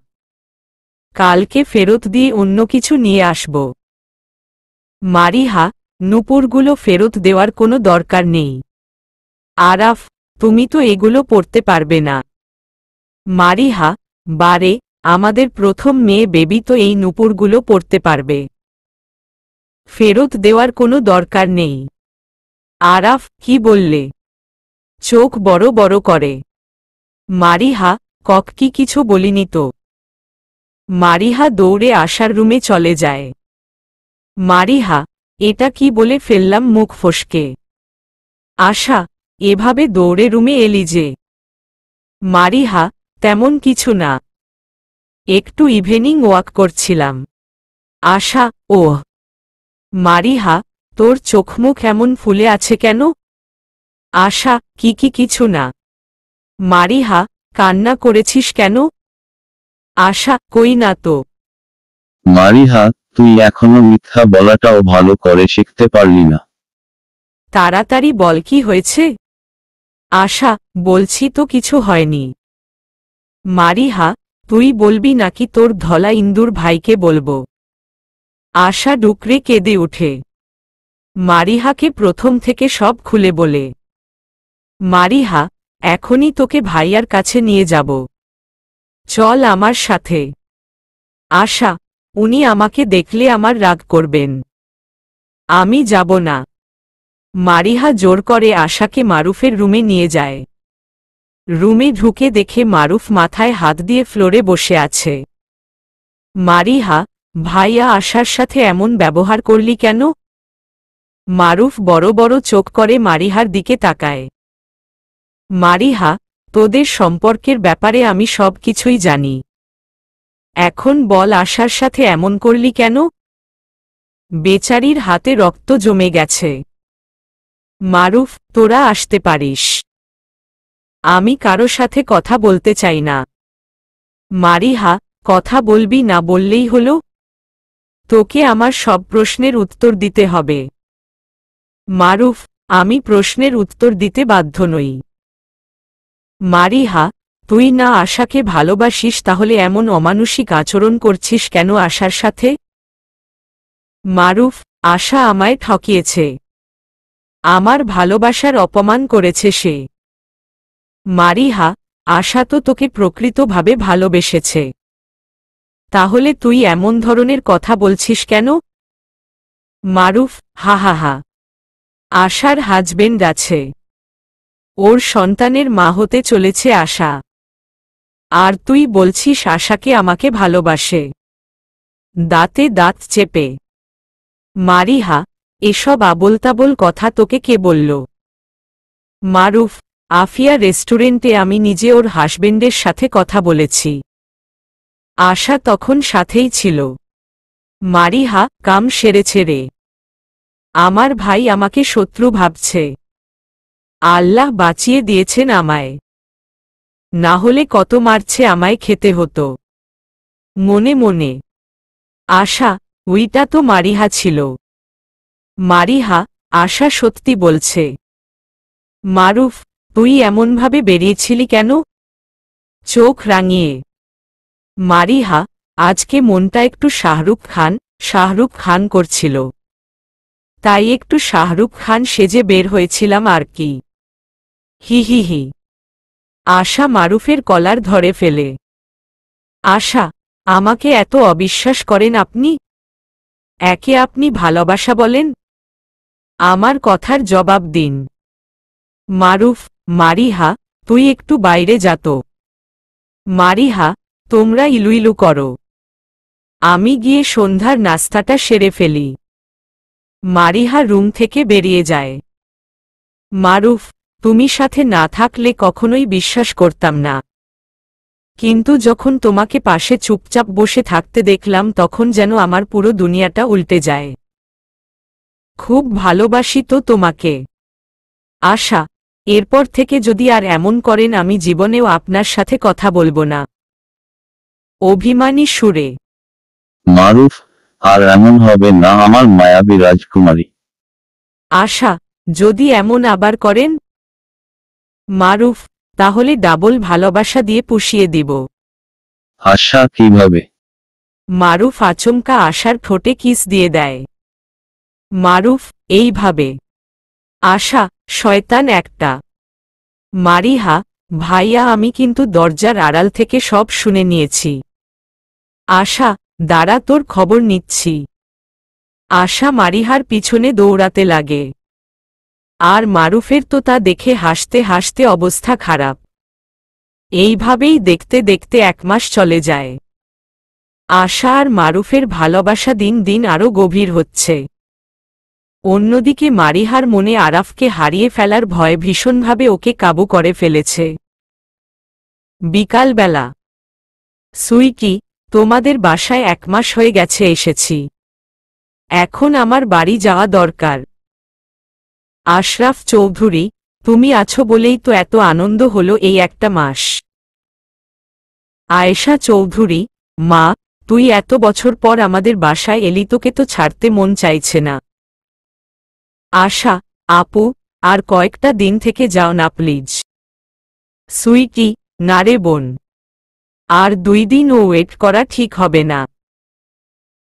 কালকে ফেরত দিয়ে অন্য কিছু নিয়ে আসব। মারিহা, নূপুরগুলো ফেরত দেওয়ার কোনো দরকার নেই। আরাফ, তুমি তো এগুলো পড়তে পারবে না। মারিহা, বারে, আমাদের প্রথম মেয়ে বেবি তো এই নূপুরগুলো পড়তে পারবে। ফেরত দেওয়ার কোনো দরকার নেই। আরাফ, কি বললে? চোখ বড় বড় করে। মারিহা, কি কিছু বলিনি তো। মারিহা দৌড়ে আশার রুমে চলে যায়। মারিহা, এটা কি বলে ফেললাম মুখ ফসকে। আশা, এভাবে দৌড়ে রুমে এলি যে? মারিহা, তেমন কিছু না, একটু ইভিনিং ওয়াক করছিলাম। আশা, ওহ। মারিহা, তোর চোখমুখ এমন ফুলে আছে কেন? আশা, কিছু না। মারিহা, কান্না করেছিস কেন? আশা, কই না তো। মারিহা, তুই এখনো মিথ্যা বলাটাও ভালো করে শিখতে পারলি না। তাড়াতাড়ি বল কি হয়েছে। আশা, বলছি তো কিছু হয়নি। মারিহা, তুই বলবি নাকি তোর ধলা ইন্দুর ভাইকে বলবো? আশা ডুকরে কেঁদে উঠে। মারিহাকে প্রথম থেকে সব খুলে বলে। মারিহা, এখনই তোকে ভাইয়ার কাছে নিয়ে যাব। চল আমার সাথে। আশা, উনি আমাকে দেখলে আমার রাগ করবেন। আমি যাব না। মারিহা জোর করে আশাকে মারুফের রুমে নিয়ে যায়। রুমে ঢুকে দেখে মারুফ মাথায় হাত দিয়ে ফ্লোরে বসে আছে। মারিহা, ভাইয়া আশার সাথে এমন ব্যবহার করলি কেন? মারুফ বড় বড় চোখ করে মারিহার দিকে তাকায়। মারিহা, তোদের সম্পর্কের ব্যাপারে আমি সব কিছুই জানি। এখন বল আশার সাথে এমন করলি কেন? বেচারির হাতে রক্ত জমে গেছে। মারুফ, তোরা আসতে পারিস। আমি কারো সাথে কথা বলতে চাই না। মারিহা, কথা বলবি না বললেই হলো? তোকে আমার সব প্রশ্নের উত্তর দিতে হবে। মারুফ, আমি প্রশ্নের উত্তর দিতে বাধ্য নই। মারিহা, তুই না আশাকে ভালোবাসিস তাহলে এমন অমানুষিক আচরণ করছিস কেন আশার সাথে? মারুফ, আশা আমায় ঠকিয়েছে। আমার ভালোবাসার অপমান করেছে সে। মারিহা, আশা তো তোকে প্রকৃতভাবে ভালোবেসেছে। তাহলে তুই এমন ধরনের কথা বলছিস কেন? মারুফ, হা হা হা। আশার হাজবেন্ড আছে। ওর সন্তানের মা হতে চলেছে আশা। আর তুই বলছিস আশাকে আমাকে ভালোবাসে? দাঁতে দাঁত চেপে। মারিহা, এসব আবোলতাবোল কথা তোকে কে বলল? মারুফ, আফিয়া রেস্টুরেন্টে আমি নিজে ওর হাজবেন্ডের সাথে কথা বলেছি। আশা তখন সাথেই ছিল। মারিহা, কাম সেরেছে রে। আমার ভাই আমাকে শত্রু ভাবছে। আল্লাহ বাঁচিয়ে দিয়েছেন আমায়। না হলে কত মারছে আমায় খেতে হতো। মনে মনে। আশা, উইটা তো মারিহা ছিল। মারিহা, আশা সত্যি বলছে। মারুফ, তুই এমনভাবে বেরিয়েছিলি কেন? চোখ রাঙিয়ে। মারিহা, আজকে মনটা একটু শাহরুখ খান করছিল। তাই একটু শাহরুখ খান সেজে বের হয়েছিলাম আর কি। হি হি হি। আশা মারুফের কলার ধরে ফেলে। আশা, আমাকে এত অবিশ্বাস করেন আপনি? একে আপনি ভালোবাসা বলেন? আমার কথার জবাব দিন। মারুফ, মারিহা, তুই একটু বাইরে যাতো। মারিহা, তোমরা ইলুইলু করো। আমি গিয়ে সন্ধ্যার নাস্তাটা সেরে ফেলি। মারিহা রুম থেকে বেরিয়ে যায়। মারুফ, তুমি সাথে না থাকলে কখনোই বিশ্বাস করতাম না। কিন্তু যখন তোমাকে পাশে চুপচাপ বসে থাকতে দেখলাম তখন যেন আমার পুরো দুনিয়াটা উল্টে যায়। খুব ভালোবাসি তো তোমাকে। আশা, এরপর থেকে যদি আর এমন করেন আমি জীবনেও আপনার সাথে কথা বলবো না। অভিমানী সুরে। মারুফ, আর এমন হবে না আমার মায়াবী রাজকুমারী। আশা, যদি এমন আবার করেন? মারুফ, তাহলে ডাবল ভালোবাসা দিয়ে পুষিয়ে দিব। আশা, কিভাবে? মারুফ আচমকা আশার ঠোঁটে কিস দিয়ে দেয়। মারুফ, এইভাবে। আশা, শয়তান একটা। মারিহা, ভাইয়া আমি কিন্তু দরজার আড়াল থেকে সব শুনে নিয়েছি। আশা, দাঁড়া তোর খবর নিচ্ছি। আশা মারিহার পিছনে দৌড়াতে লাগে। আর মারুফের তো তা দেখে হাসতে হাসতে অবস্থা খারাপ। এইভাবেই দেখতে দেখতে 1 মাস চলে যায়। আশা আর মারুফের ভালোবাসা দিন দিন আরও গভীর হচ্ছে। অন্যদিকে মারিহার মনে আরাফকে হারিয়ে ফেলার ভয় ভীষণভাবে ওকে কাবু করে ফেলেছে। বিকালবেলা। সুইটি, তোমাদের বাসায় 1 মাস হয়ে গেছে এসেছি। এখন আমার বাড়ি যাওয়া দরকার। আশরাফ চৌধুরী, তুমি আছো বলেই তো এত আনন্দ হলো এই 1 মাস। আয়েশা চৌধুরী, মা, তুই এত বছর পর আমাদের বাসায় এলি তোকে তো ছাড়তে মন চাইছে না। আশা, আপু, আর কয়েকটা দিন থেকে যাও না প্লিজ। সুইটি, না রে বোন। আর 2 দিন ওয়েট করা ঠিক হবে না।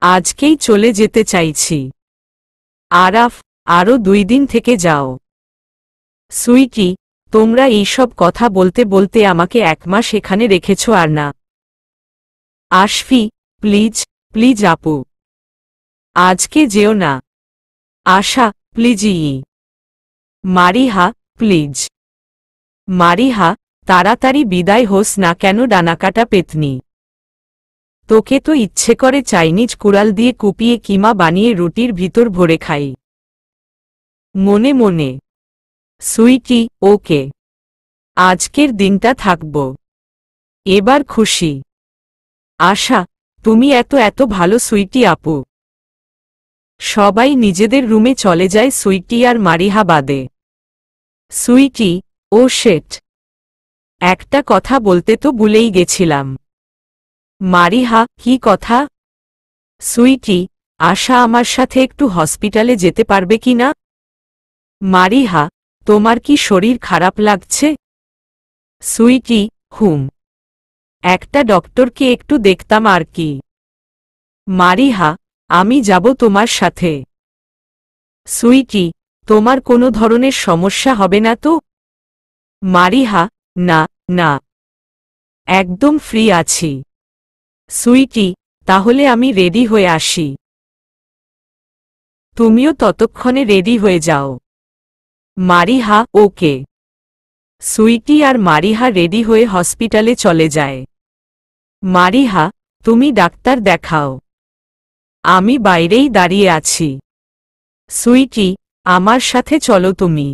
আজকেই চলে যেতে চাইছি। আরাফ, আরও 2 দিন থেকে যাও। সুইটি, তোমরা এইসব কথা বলতে বলতে আমাকে 1 মাস এখানে রেখেছ আর না। আশফি, প্লিজ প্লিজ আপু। আজকে যেও না। আশা, প্লিজই। মারিহা, প্লিজ। মারিহা, তাড়াতাড়ি বিদায় হোস না কেন ডানাকাটা পেতনি। তোকে তো ইচ্ছে করে চাইনিজ কুড়াল দিয়ে কুপিয়ে কিমা বানিয়ে রুটির ভিতর ভরে খাই। মনে মনে। সুইটি, ওকে। আজকের দিনটা থাকব। এবার খুশি। আশা, তুমি এত এত ভালো সুইটি আপু। সবাই নিজেদের রুমে চলে যায় সুইটি আর মারিহা বাদে। সুইটি, ও শেট। একটা কথা বলতে তো ভুলেই গেছিলাম। মারিহা, কি কথা? সুইটি, আশা আমার সাথে একটু হসপিটালে যেতে পারবে কি না? মারিহা, তোমার কি শরীর খারাপ লাগছে? সুইটি, হুম। একটা ডক্টরকে একটু দেখতাম আর কি। মারিহা, আমি যাব তোমার সাথে। সুইটি, তোমার কোনো ধরনের সমস্যা হবে না তো? মারিহা, না, না। একদম ফ্রি আছি। সুইটি, তাহলে আমি রেডি হয়ে আসি। তুমিও ততক্ষণে রেডি হয়ে যাও। মারিহা, ওকে। সুইটি আর মারিহা রেডি হয়ে হসপিটালে চলে যায়। মারিহা, তুমি ডাক্তার দেখাও। আমি বাইরেই দাঁড়িয়ে আছি। সুইটি, আমার সাথে চলো তুমি।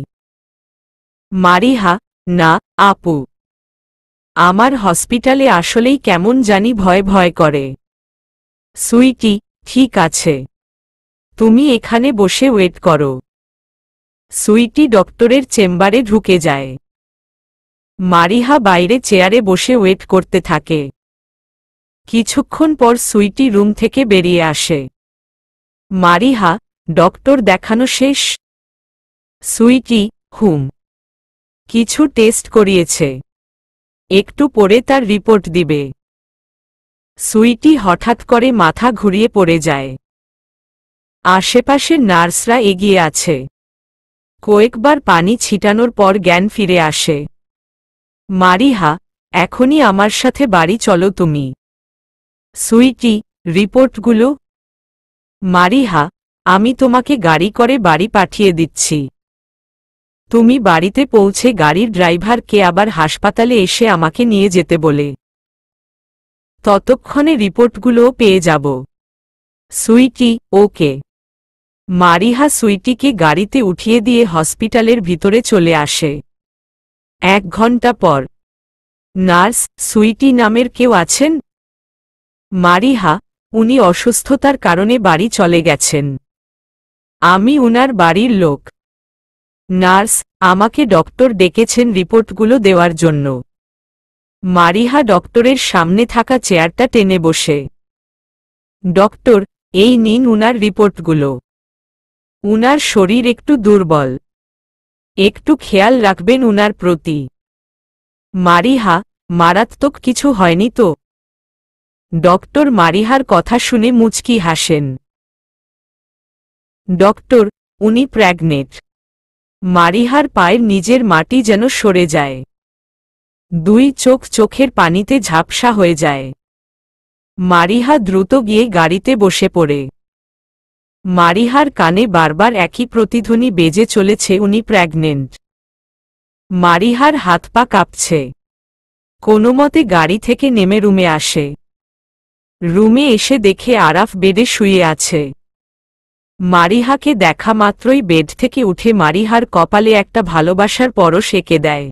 মারিহা, না, আপু। আমার হসপিটালে আসলেই কেমন জানি ভয় ভয় করে। সুইটি, ঠিক আছে। তুমি এখানে বসে ওয়েট করো। সুইটি ডক্টরের চেম্বারে ঢুকে যায়। মারিহা বাইরে চেয়ারে বসে ওয়েট করতে থাকে। কিছুক্ষণ পর সুইটি রুম থেকে বেরিয়ে আসে। মারিহা, ডক্টর দেখানো শেষ? সুইটি, হুম। কিছু টেস্ট করিয়েছে। একটু পরে তার রিপোর্ট দিবে। সুইটি হঠাৎ করে মাথা ঘুরিয়ে পড়ে যায়। আশেপাশের নার্সরা এগিয়ে আছে। কয়েকবার পানি ছিটানোর পর জ্ঞান ফিরে আসে। মারিহা, এখনই আমার সাথে বাড়ি চলো তুমি। সুইটি, রিপোর্টগুলো? মারিহা, আমি তোমাকে গাড়ি করে বাড়ি পাঠিয়ে দিচ্ছি। তুমি বাড়িতে পৌঁছে গাড়ির ড্রাইভারকে আবার হাসপাতালে এসে আমাকে নিয়ে যেতে বলে। ততক্ষণে রিপোর্টগুলোও পেয়ে যাব। সুইটি, ওকে। মারিহা সুইটিকে গাড়িতে উঠিয়ে দিয়ে হসপিটালের ভিতরে চলে আসে। 1 ঘন্টা পর। নার্স, সুইটি নামের কেউ আছেন? মারিহা, উনি অসুস্থতার কারণে বাড়ি চলে গেছেন। আমি উনার বাড়ির লোক। নার্স, আমাকে ডক্টর ডেকেছেন রিপোর্টগুলো দেওয়ার জন্য। মারিহা ডক্টরের সামনে থাকা চেয়ারটা টেনে বসে। ডক্টর, এই নিন উনার রিপোর্টগুলো। উনার শরীর একটু দুর্বল। একটু খেয়াল রাখবেন উনার প্রতি। মারিহা, মারাত্মক কিছু হয়নি তো? ডক্টর মারিহার কথা শুনে মুচকি হাসেন। ডক্টর, উনি প্রেগনেন্ট। মারিহার পায়ের নিজের মাটি যেন সরে যায়। 2 চোখের পানিতে ঝাপসা হয়ে যায়। মারিহা দ্রুত গিয়ে গাড়িতে বসে পড়ে। মারিহার কানে বারবার একই প্রতিধ্বনি বেজে চলেছে, উনি প্রেগনেন্ট। মারিহার হাত পা কাঁপছে। কোনোমতে গাড়ি থেকে নেমে রুমে আসে। রুমে এসে দেখে আরাফ বেডে শুয়ে আছে। মারিহাকে দেখা মাত্রই বেড থেকে উঠে মারিহার কপালে একটা ভালোবাসার পরশ এঁকে দেয়।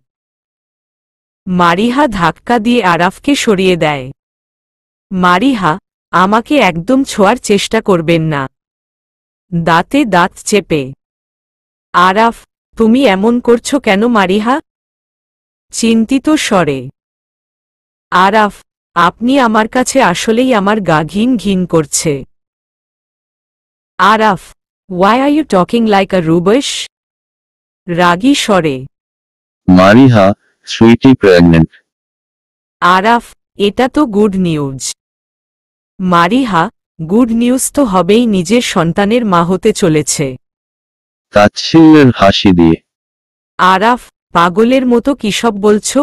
মারিহা ধাক্কা দিয়ে আরাফকে সরিয়ে দেয়। মারিহা, আমাকে একদম ছোঁয়ার চেষ্টা করবেন না। দাঁতে দাঁত চেপে। আরাফ, তুমি এমন করছো কেন মারিহা? চিন্তিত স্বরে। আরাফ, আপনি আমার কাছে আসলেই আমার গা ঘিন ঘিন করছে। Araf, why are you talking like a rubbish? রাগী স্বরে। মারিহা, সুইটি প্রেগনেন্ট। আরাফ, এটা তো গুড নিউজ। মারিহা, গুড নিউজ তো হবেই, নিজের সন্তানের মা হতে চলেছে। তাচ্ছিল্যের হাসি দিয়ে। আরাফ, পাগলের মতো কিসব বলছো?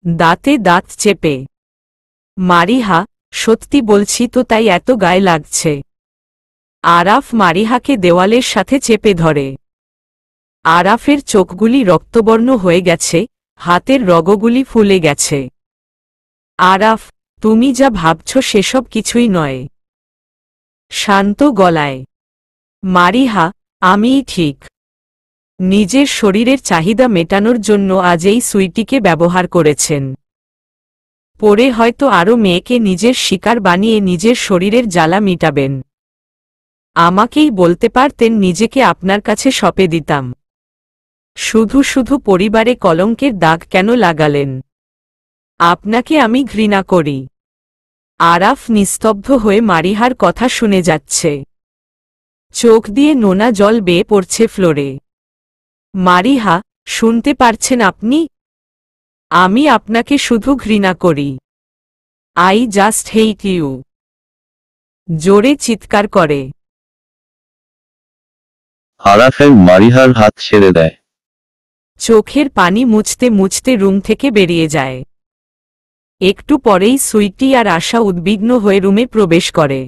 দাঁতে দাঁত চেপে। মারিহা, সত্যি বলছি তো, তাই এত গায়ে লাগছে। আরাফ মারিহাকে দেওয়ালের সাথে চেপে ধরে। আরাফের চোখগুলি রক্তবর্ণ হয়ে গেছে, হাতের রগগুলি ফুলে গেছে। আরাফ, তুমি যা ভাবছ সেসব কিছুই নয়। শান্ত গলায়। মারিহা, আমিই ঠিক। নিজের শরীরের চাহিদা মেটানোর জন্য আজ এই সুইটিকে ব্যবহার করেছেন। পরে হয়তো আরও মেয়েকে নিজের শিকার বানিয়ে নিজের শরীরের জ্বালা মিটাবেন। আমাকেই বলতে পারতেন নিজেকে আপনার কাছে সঁপে দিতাম। শুধু শুধু পরিবারে কলঙ্কের দাগ কেন লাগালেন? আপনাকে আমি ঘৃণা করি। আরাফ নিস্তব্ধ হয়ে মারিহার কথা শুনে যাচ্ছে। চোখ দিয়ে নোনা জল বেয়ে পড়ছে ফ্লোরে। মারিহা, শুনতে পারছেন আপনি? আমি আপনাকে শুধু ঘৃণা করি। I just hate you. জোরে চিৎকার করে। আরাফের মারিহার হাত ছেড়ে দেয়। চোখের পানি মুছতে মুছতে রুম থেকে বেরিয়ে যায়। একটু পরেই সুইটি আর আশা উদ্বিগ্ন হয়ে রুমে প্রবেশ করে।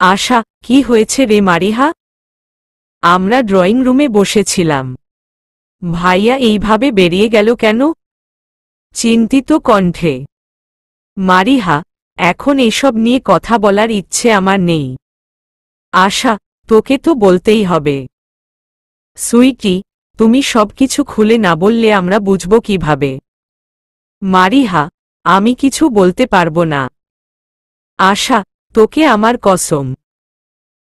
আশা, কি হয়েছে রে মারিহা? আমরা ড্রয়িং রুমে বসেছিলাম। ভাইয়া এইভাবে বেরিয়ে গেল কেন? চিন্তিত কণ্ঠে। মারিহা, এখন এসব নিয়ে কথা বলার ইচ্ছে আমার নেই। আশা, তোকে তো বলতেই হবে। সুইটি, তুমি সবকিছু খুলে না বললে আমরা বুঝব কিভাবে? মারিহা, আমি কিছু বলতে পারবো না। আশা, তোকে আমার কসম।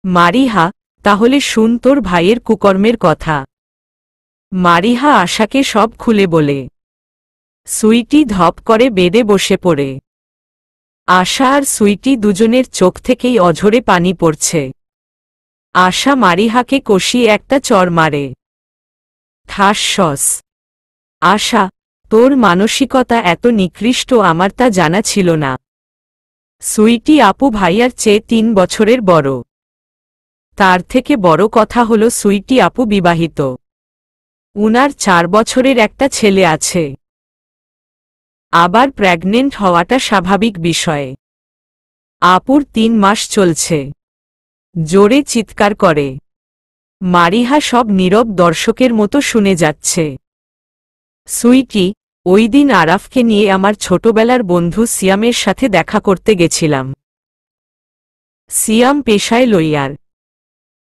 মারিহা, তাহলে শুন তোর ভাইয়ের কুকর্মের কথা। মারিহা আশাকে সব খুলে বলে। সুইটি ধপ করে বেডে বসে পড়ে। আশা আর সুইটি দুজনের চোখ থেকেই অঝরে পানি পড়ছে। আশা মারিহাকে কষিয়ে একটা চড় মারে। ঠাসস। আশা, তোর মানসিকতা এত নিকৃষ্ট আমার তা জানা ছিল না। সুইটি আপু ভাইয়ার চেয়ে 3 বছরের বড়। তার থেকে বড় কথা হলো সুইটি আপু বিবাহিত। উনার 4 বছরের একটা ছেলে আছে। আবার প্রেগনেন্ট হওয়াটা স্বাভাবিক বিষয়। আপুর 3 মাস চলছে। জোরে চিৎকার করে। মারিহা সব নীরব দর্শকের মতো শুনে যাচ্ছে। সুইটি, ওই দিন আরাফকে নিয়ে আমার ছোটবেলার বন্ধু সিয়ামের সাথে দেখা করতে গেছিলাম। সিয়াম পেশায় লইয়ার।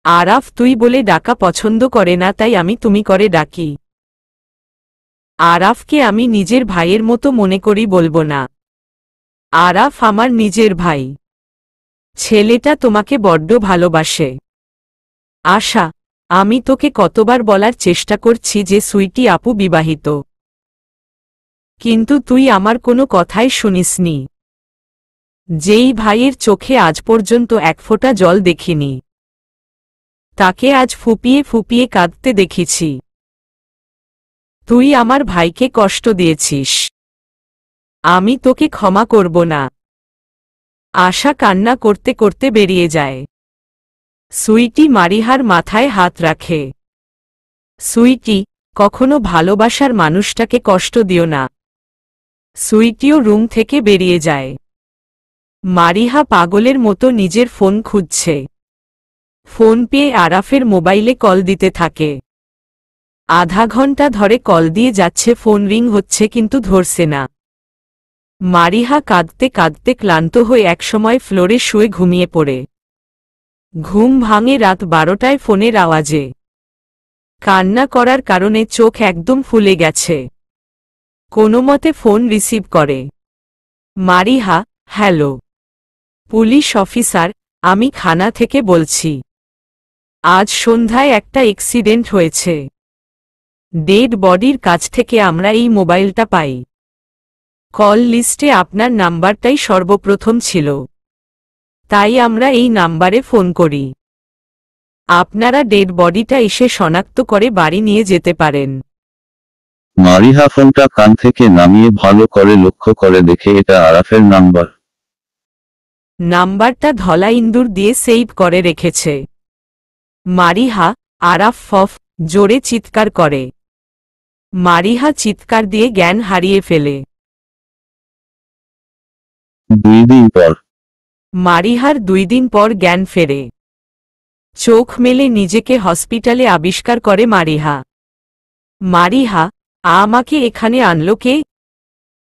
আরাফ তুই বলে ডাকা পছন্দ করে না, তাই আমি তুমি করে ডাকি। আরাফকে আমি নিজের ভাইয়ের মতো মনে করি বলবো না। আরাফ আমার নিজের ভাই। ছেলেটা তোমাকে বড্ড ভালোবাসে। আশা, আমি তোকে কতবার বলার চেষ্টা করছি যে সুইটি আপু বিবাহিত, কিন্তু তুই আমার কোনো কথাই শুনিসনি। যেই ভাইয়ের চোখে আজ পর্যন্ত এক ফোঁটা জল দেখিনি, তাকে আজ ফুপিয়ে ফুপিয়ে কাঁদতে দেখেছি। তুই আমার ভাইকে কষ্ট দিয়েছিস। আমি তোকে ক্ষমা করব না। আশা কান্না করতে করতে বেরিয়ে যায়। সুইটি মারিহার মাথায় হাত রাখে। সুইটি, কখনো ভালোবাসার মানুষটাকে কষ্ট দিও না। সুইটিও রুম থেকে বেরিয়ে যায়। মারিহা পাগলের মতো নিজের ফোন খুঁজছে। ফোন পেয়ে আরাফের মোবাইলে কল দিতে থাকে। আধা ঘন্টা ধরে কল দিয়ে যাচ্ছে, ফোন রিং হচ্ছে কিন্তু ধরছে না। মারিহা কাঁদতে কাঁদতে ক্লান্ত হয়ে একসময় ফ্লোরে শুয়ে ঘুমিয়ে পড়ে। ঘুম ভাঙে রাত 12টায় ফোনের আওয়াজে। কান্না করার কারণে চোখ একদম ফুলে গেছে। কোনোমতে ফোন রিসিভ করে। মারিহা, হ্যালো। পুলিশ অফিসার, আমি থানা থেকে বলছি। আজ সন্ধ্যায় একটা অ্যাক্সিডেন্ট হয়েছে। ডেড বডির কাছ থেকে আমরা এই মোবাইলটা পাই। কল লিস্টে আপনার নাম্বারটাই সর্বপ্রথম ছিল, তাই আমরা এই নাম্বারে ফোন করি। আপনারা ডেড বডিটা এসে শনাক্ত করে বাড়ি নিয়ে যেতে পারেন। মারিহা ফোনটা কান থেকে নামিয়ে ভালো করে লক্ষ্য করে দেখে এটা আরাফের নাম্বার। নাম্বারটা ধলা ইন্দুর দিয়ে সেভ করে রেখেছে। মারিহা, আরাফ ফফ, জোরে চিৎকার করে। মারিহা চিৎকার দিয়ে জ্ঞান হারিয়ে ফেলে। 2 দিন পর। মারিহার 2 দিন পর জ্ঞান ফেরে। চোখ মেলে নিজেকে হসপিটালে আবিষ্কার করে মারিহা। মারিহা, আমাকে এখানে আনলো কে?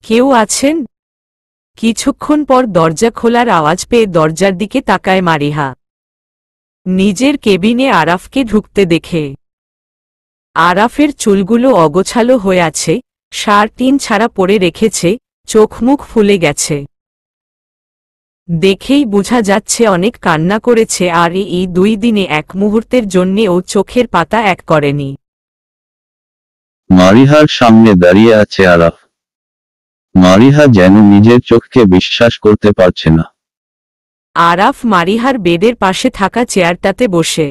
কেউ আছেন? কিছুক্ষণ পর দরজা খোলার আওয়াজ পেয়ে দরজার দিকে তাকায় মারিহা। নিজের কেবিনে আরাফকে ঢুকতে দেখে। আরাফের চুলগুলো অগোছালো হয়ে আছে, শার্ট ছাড়া পরে রেখেছে, চোখ মুখ ফুলে গেছে। দেখেই বোঝা যাচ্ছে অনেক কান্না করেছে, আর এই 2 দিনে এক মুহূর্তের জন্যে ও চোখের পাতা এক করেনি। মারিহার সামনে দাঁড়িয়ে আছে আরাফ। মারিহা যেন নিজের চোখকে বিশ্বাস করতে পারছে না। আরাফ মারিহার বেডের পাশে থাকা চেয়ারটাতে বসে।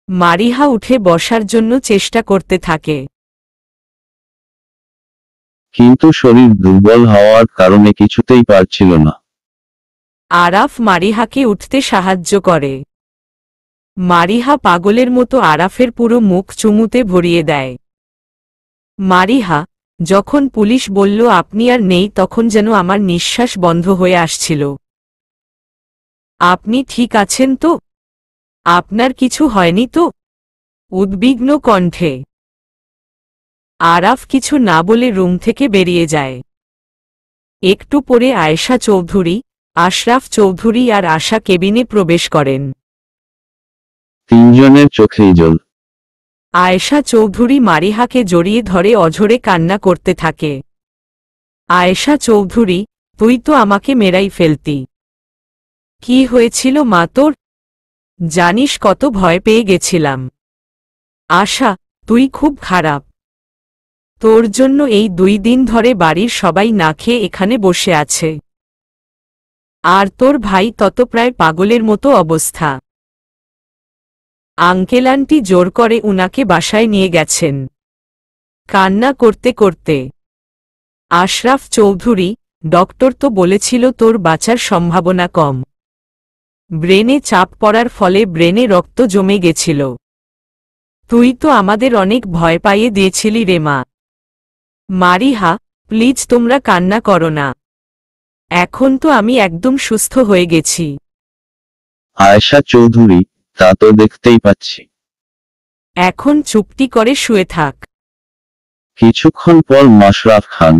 মারিহা উঠে বসার জন্য চেষ্টা করতে থাকে, কিন্তু শরীর দুর্বল হওয়ার কারণে কিছুতেই পারছিল না। আরাফ মারিহাকে উঠতে সাহায্য করে। মারিহা পাগলের মতো আরাফের পুরো মুখ চুমুতে ভরিয়ে দেয়। মারিহা, যখন পুলিশ বলল আপনি আর নেই তখন যেন আমার নিঃশ্বাস বন্ধ হয়ে আসছিল। আপনি ঠিক আছেন তো? আপনার কিছু হয়নি তো? উদ্বিগ্ন কণ্ঠে আরাফ কিছু না বলে রুম থেকে বেরিয়ে যায়। একটু পরে আয়েশা চৌধুরী, আশরাফ চৌধুরী আর আশা কেবিনে প্রবেশ করেন। তিনজনের চোখেই জল। আয়েশা চৌধুরী মারিহাকে জড়িয়ে ধরে অঝরে কান্না করতে থাকে। আয়েশা চৌধুরী, তুই তো আমাকে মেরাই ফেলতি। কি হয়েছিল মা তোর? জানিস কত ভয় পেয়ে গেছিলাম। আশা, তুই খুব খারাপ। তোর জন্য এই 2 দিন ধরে বাড়ির সবাই না খেয়ে এখানে বসে আছে। আর তোর ভাই তত প্রায় পাগলের মতো অবস্থা। আঙ্কেল আন্টি জোর করে উনাকে বাসায় নিয়ে গেছেন। কান্না করতে করতে আশরাফ চৌধুরী, ডক্টর তো বলেছিল তোর বাঁচার সম্ভাবনা কম। ব্রেনে চাপ পড়ার ফলে ব্রেনে রক্ত জমে গেছিল। তুই তো আমাদের অনেক ভয় পাইয়ে দিয়েছিলি রে মা। মারিহা, প্লিজ তোমরা কান্না করো না। এখন তো আমি একদম সুস্থ হয়ে গেছি। আয়েশা চৌধুরী, তা তো দেখতেই পাচ্ছি। এখন চুপটি করে শুয়ে থাক। কিছুক্ষণ পর মাশরাফ খান,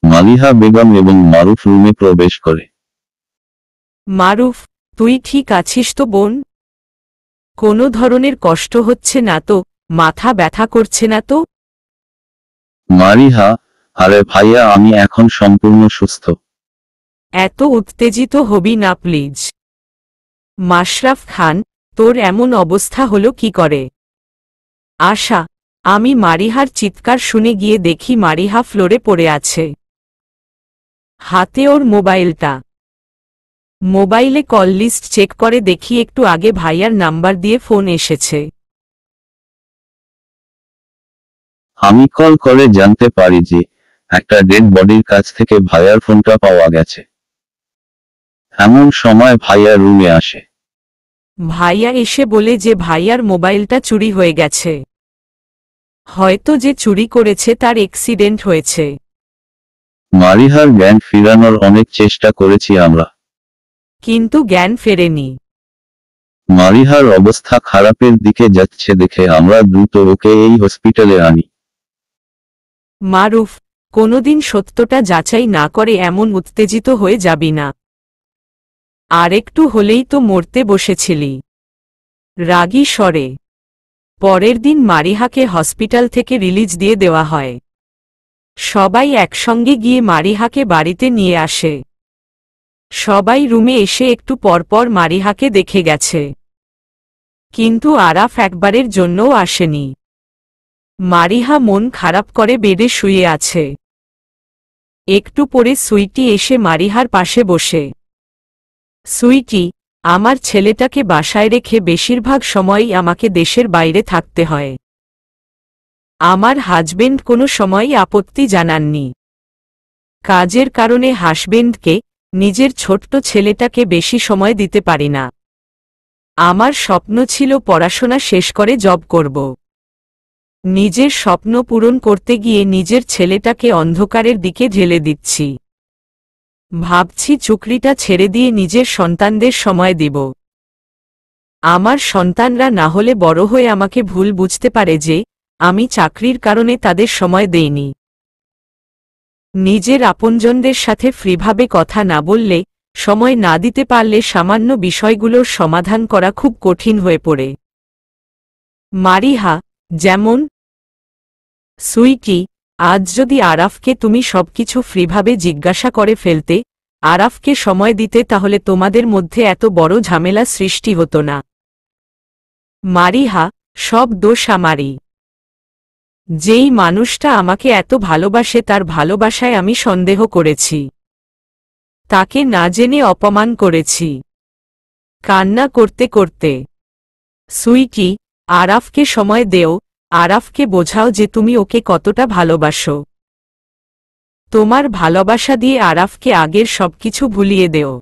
মালিহা বেগম এবং মারুফ রুমে প্রবেশ করে। মারুফ, তুই ঠিক আছিস তো বোন? কোনো ধরনের কষ্ট হচ্ছে না তো? মাথা ব্যথা করছে না তো? মারিহা, আরে ভাইয়া আমি এখন সম্পূর্ণ সুস্থ। এত উত্তেজিত হবি না প্লিজ। মাশরাফ খান, তোর এমন অবস্থা হলো কি করে? আশা, আমি মারিহার চিৎকার শুনে গিয়ে দেখি মারিহা ফ্লোরে পড়ে আছে। হাতে ওর মোবাইলটা। মোবাইলে কল লিস্ট চেক করে দেখি একটু আগে ভাইয়ার নাম্বার দিয়ে ফোন এসেছে। আমি কল করে জানতে পারি যে একটা ডেড বডির কাছ থেকে ভাইয়ার ফোনটা পাওয়া গেছে। এমন সময় ভাইয়া রুমে আসে। ভাইয়া এসে বলে যে ভাইয়ার মোবাইলটা চুরি হয়ে গেছে। হয়তো যে চুরি করেছে তার অ্যাক্সিডেন্ট হয়েছে। মারিহার জ্ঞান ফিরানোর অনেক চেষ্টা করেছি আমরা, কিন্তু জ্ঞান ফেরেনি। মারিহার অবস্থা খারাপের দিকে যাচ্ছে দেখে আমরা দ্রুত ওকে এই হসপিটালে আনি। মারুফ, কোনোদিন সত্যটা যাচাই না করে এমন উত্তেজিত হয়ে যাবি না। আরেকটু হলেই তো মরতে বসেছিলি। রাগী স্বরে পরের দিন মারিহাকে হসপিটাল থেকে রিলিজ দিয়ে দেওয়া হয়। সবাই একসঙ্গে গিয়ে মারিহাকে বাড়িতে নিয়ে আসে। সবাই রুমে এসে একটু পরপর মারিহাকে দেখে গেছে। কিন্তু আরাফ একবারের জন্যও আসেনি। মারিহা মন খারাপ করে বেডে শুয়ে আছে। একটু পরে সুইটি এসে মারিহার পাশে বসে। সুইটি, আমার ছেলেটাকে বাসায় রেখে বেশিরভাগ সময়ই আমাকে দেশের বাইরে থাকতে হয়। আমার হাজবেন্ড কোনো সময়ই আপত্তি জানাননি। কাজের কারণে হাজবেন্ডকে, নিজের ছোট্ট ছেলেটাকে বেশি সময় দিতে পারি না। আমার স্বপ্ন ছিল পড়াশোনা শেষ করে জব করব। নিজের স্বপ্ন পূরণ করতে গিয়ে নিজের ছেলেটাকে অন্ধকারের দিকে ঢেলে দিচ্ছি। ভাবছি চাকরিটা ছেড়ে দিয়ে নিজের সন্তানদের সময় দিব। আমার সন্তানরা না হলে বড় হয়ে আমাকে ভুল বুঝতে পারে যে আমি চাকরির কারণে তাদের সময় দেইনি। নিজের আপনজনদের সাথে ফ্রিভাবে কথা না বললে, সময় না দিতে পারলে সামান্য বিষয়গুলোর সমাধান করা খুব কঠিন হয়ে পড়ে। মারিহা, যেমন সুইটি, আজ যদি আরাফকে তুমি সবকিছু ফ্রিভাবে জিজ্ঞাসা করে ফেলতে, আরাফকে সময় দিতে, তাহলে তোমাদের মধ্যে এত বড় ঝামেলা সৃষ্টি হতো না। মারিহা, সব দোষ আমারই। যেই মানুষটা আমাকে এত ভালোবাসে তার ভালোবাসায় আমি সন্দেহ করেছি। তাকে না জেনে অপমান করেছি। কান্না করতে করতে সুইটি, আরাফকে সময় দেও, আরাফকে বোঝাও যে তুমি ওকে কতটা ভালোবাসো। তোমার ভালোবাসা দিয়ে আরাফকে আগের সবকিছু ভুলিয়ে দেও।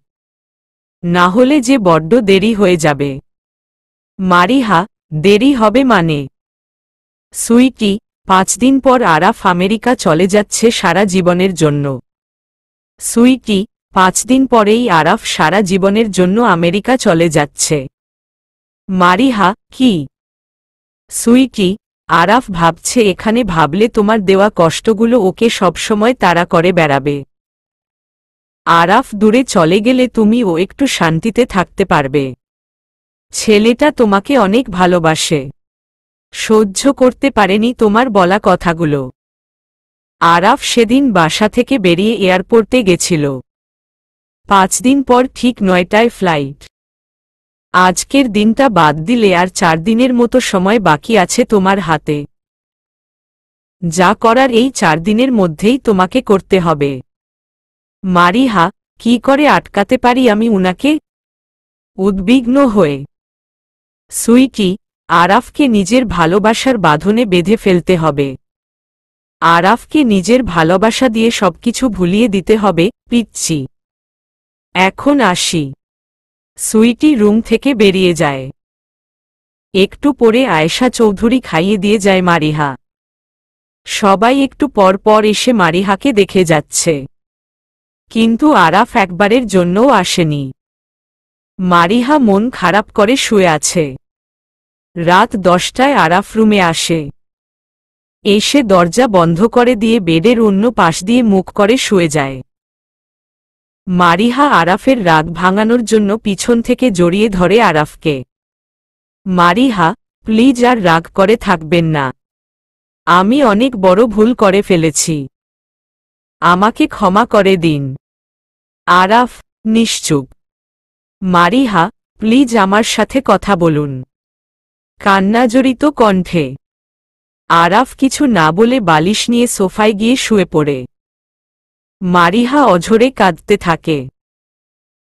না হলে যে বড্ড দেরি হয়ে যাবে। মারিহা, দেরি হবে মানে? সুইটি, 5 দিন পর আরাফ আমেরিকা চলে যাচ্ছে সারা জীবনের জন্য। সুইটি, 5 দিন পরেই আরাফ সারা জীবনের জন্য আমেরিকা চলে যাচ্ছে। মারিহা, কি? সুইটি, আরাফ ভাবছে এখানে ভাবলে তোমার দেওয়া কষ্টগুলো ওকে সবসময় তাড়া করে বেড়াবে। আরাফ দূরে চলে গেলে তুমিও একটু শান্তিতে থাকতে পারবে। ছেলেটা তোমাকে অনেক ভালোবাসে। সহ্য করতে পারেনি তোমার বলা কথাগুলো। আরাফ সেদিন বাসা থেকে বেরিয়ে এয়ারপোর্টে গেছিল। 5 দিন পর ঠিক 9টায় ফ্লাইট। আজকের দিনটা বাদ দিলে আর 4 দিনের মতো সময় বাকি আছে তোমার হাতে। যা করার এই 4 দিনের মধ্যেই তোমাকে করতে হবে। মারিহা, কি করে আটকাতে পারি আমি উনাকে? উদ্বিগ্ন হয়ে। সুইটি, আরাফকে নিজের ভালোবাসার বাঁধনে বেঁধে ফেলতে হবে। আরাফকে নিজের ভালোবাসা দিয়ে সবকিছু ভুলিয়ে দিতে হবে। পিচ্ছি, এখন আসি। সুইটি রুম থেকে বেরিয়ে যায়। একটু পরে আয়েশা চৌধুরী খাইয়ে দিয়ে যায় মারিহা। সবাই একটু পর পর এসে মারিহাকে দেখে যাচ্ছে, কিন্তু আরাফ একবারের জন্যও আসেনি। মারিহা মন খারাপ করে শুয়ে আছে। রাত 10টায় আরাফ রুমে আসে। এসে দরজা বন্ধ করে দিয়ে বেডের অন্য পাশ দিয়ে মুখ করে শুয়ে যায়। মারিহা আরাফের রাগ ভাঙানোর জন্য পিছন থেকে জড়িয়ে ধরে আরাফকে। মারিহা, প্লিজ আর রাগ করে থাকবেন না। আমি অনেক বড় ভুল করে ফেলেছি। আমাকে ক্ষমা করে দিন। আরাফ নিশ্চুপ। মারিহা, প্লিজ আমার সাথে কথা বলুন। কান্নাজড়িত কণ্ঠে। আরাফ কিছু না বলে বালিশ নিয়ে সোফায় গিয়ে শুয়ে পড়ে। মারিহা অঝরে কাঁদতে থাকে।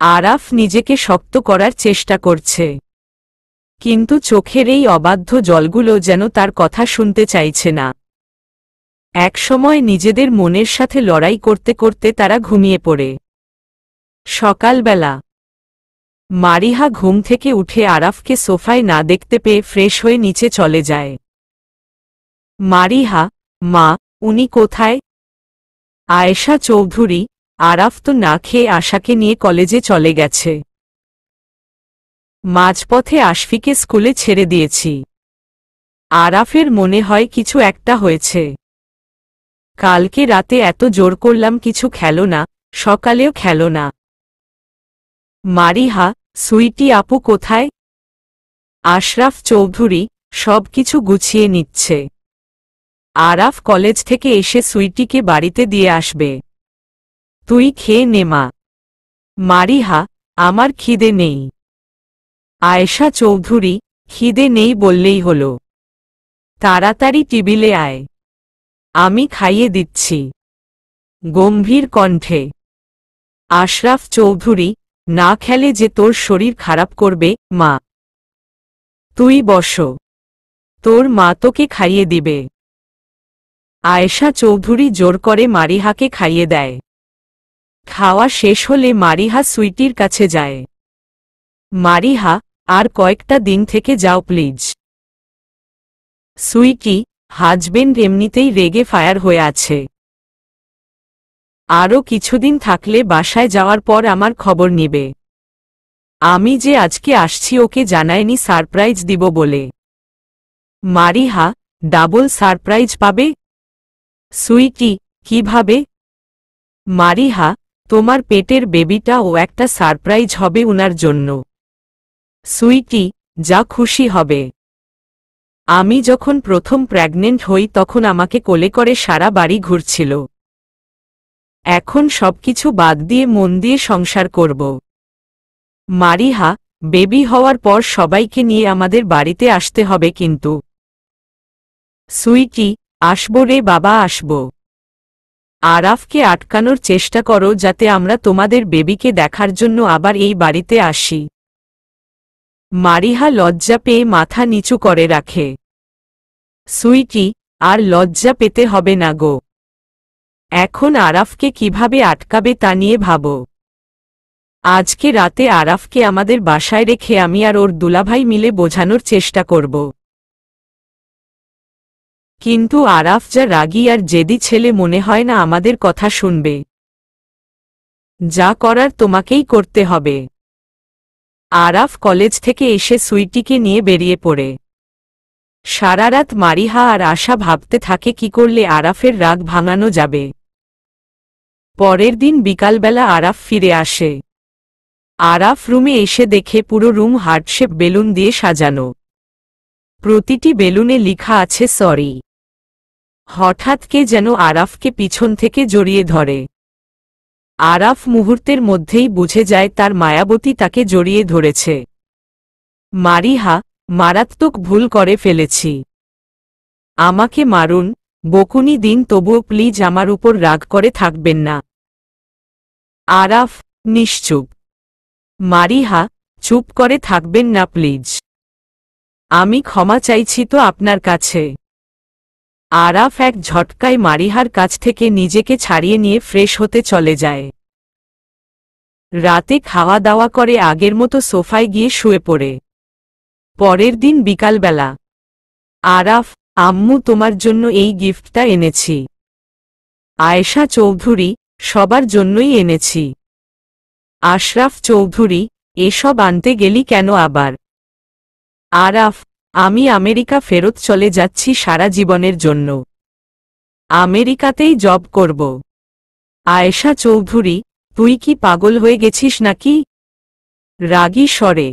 আরাফ নিজেকে শক্ত করার চেষ্টা করছে, কিন্তু চোখের এই অবাধ্য জলগুলো যেন তার কথা শুনতে চাইছে না। একসময় নিজেদের মনের সাথে লড়াই করতে করতে তারা ঘুমিয়ে পড়ে। সকালবেলা মারিহা ঘুম থেকে উঠে আরাফকে সোফায় না দেখতে পেয়ে ফ্রেশ হয়ে নিচে চলে যায়। মারিহা, মা, উনি কোথায়? আয়েশা চৌধুরী, আরাফ তো না খেয়ে আশাকে নিয়ে কলেজে চলে গেছে। মাঝপথে আশফিকে স্কুলে ছেড়ে দিয়েছি। আরাফের মনে হয় কিছু একটা হয়েছে। কালকে রাতে এত জোর করলাম কিছু খেলো না, সকালেও খেলো না। মারিহা, সুইটি আপু কোথায়? আশরাফ চৌধুরী, সব কিছু গুছিয়ে নিচ্ছে। আরাফ কলেজ থেকে এসে সুইটিকে বাড়িতে দিয়ে আসবে। তুই খেয়ে নে মা। মারিহা, আমার খিদে নেই। আয়েশা চৌধুরী, খিদে নেই বললেই হলো। তাড়াতাড়ি টেবিলে আয়, আমি খাইয়ে দিচ্ছি। গম্ভীর কণ্ঠে। আশরাফ চৌধুরী, না খেলে যে তোর শরীর খারাপ করবে। মা, তুই বসো, তোর মা তোকে খাইয়ে দিবে। আয়েশা চৌধুরী জোর করে মারিহাকে খাইয়ে দেয়। খাওয়া শেষ হলে মারিহা সুইটির কাছে যায়। মারিহা, আর কয়েকটা দিন থেকে যাও প্লিজ। সুইটি, হাজবেন্ড এমনিতেই রেগে ফায়ার হয়ে আছে। আরও কিছুদিন থাকলে বাসায় যাওয়ার পর আমার খবর নিবে। আমি যে আজকে আসছি ওকে জানায়নি সারপ্রাইজ দিব বলে। মারিহা, ডাবল সারপ্রাইজ পাবে? সুইটি, কিভাবে? মারিহা, তোমার পেটের বেবিটা ও একটা সারপ্রাইজ হবে উনার জন্য। সুইটি, যা খুশি হবে। আমি যখন প্রথম প্রেগনেন্ট হই তখন আমাকে কোলে করে সারা বাড়ি ঘুরছিল। এখন সবকিছু বাদ দিয়ে মন দিয়ে সংসার করব। মারিহা, বেবি হওয়ার পর সবাইকে নিয়ে আমাদের বাড়িতে আসতে হবে কিন্তু। সুইটি, আসবো রে বাবা, আসবো। আরাফকে আটকানোর চেষ্টা করো যাতে আমরা তোমাদের বেবিকে দেখার জন্য আবার এই বাড়িতে আসি। মারিহা লজ্জা পেয়ে মাথা নিচু করে রাখে। সুইটি, আর লজ্জা পেতে হবে না গো। এখন আরাফকে কিভাবে আটকাবে তা নিয়ে ভাবো। আজকে রাতে আরাফকে আমাদের বাসায় রেখে আমি আর ওর দুলাভাই মিলে বোঝানোর চেষ্টা করব। কিন্তু আরাফ যা রাগী আর জেদি ছেলে, মনে হয় না আমাদের কথা শুনবে। যা করার তোমাকেই করতে হবে। আরাফ কলেজ থেকে এসে সুইটিকে নিয়ে বেরিয়ে পড়ে। সারা রাত মারিহা আর আশা ভাবতে থাকে কি করলে আরাফের রাগ ভাঙানো যাবে। পরের দিন বিকালবেলা আরাফ ফিরে আসে। আরাফ রুমে এসে দেখে পুরো রুম হার্টশেপ বেলুন দিয়ে সাজানো। প্রতিটি বেলুনে লেখা আছে সরি। হঠাৎ কে যেন আরাফকে পিছন থেকে জড়িয়ে ধরে। আরাফ মুহূর্তের মধ্যেই বুঝে যায় তার মায়াবতী তাকে জড়িয়ে ধরেছে। মারিহা, মারাত্মক ভুল করে ফেলেছি। আমাকে মারুন, বকুনি দিন, তবুও প্লিজ আমার উপর রাগ করে থাকবেন না। আরাফ নিশ্চুপ। মারিহা, চুপ করে থাকবেন না প্লিজ। আমি ক্ষমা চাইছি তো আপনার কাছে। আরাফ এক ঝটকায় মারিহার কাছ থেকে নিজেকে ছাড়িয়ে নিয়ে ফ্রেশ হতে চলে যায়। রাতে খাওয়া দাওয়া করে আগের মতো সোফায় গিয়ে শুয়ে পড়ে। পরের দিন বিকালবেলা, আরাফ, আম্মু তোমার জন্য এই গিফটটা এনেছি। আয়েশা চৌধুরী, সবার জন্যই এনেছি। আশরাফ চৌধুরী, এসব আনতে গেলি কেন আবার? আরাফ, আমি আমেরিকা ফেরত চলে যাচ্ছি সারা জীবনের জন্য। আমেরিকাতেই জব করব। আয়েশা চৌধুরী, তুই কি পাগল হয়ে গেছিস নাকি? রাগী স্বরে।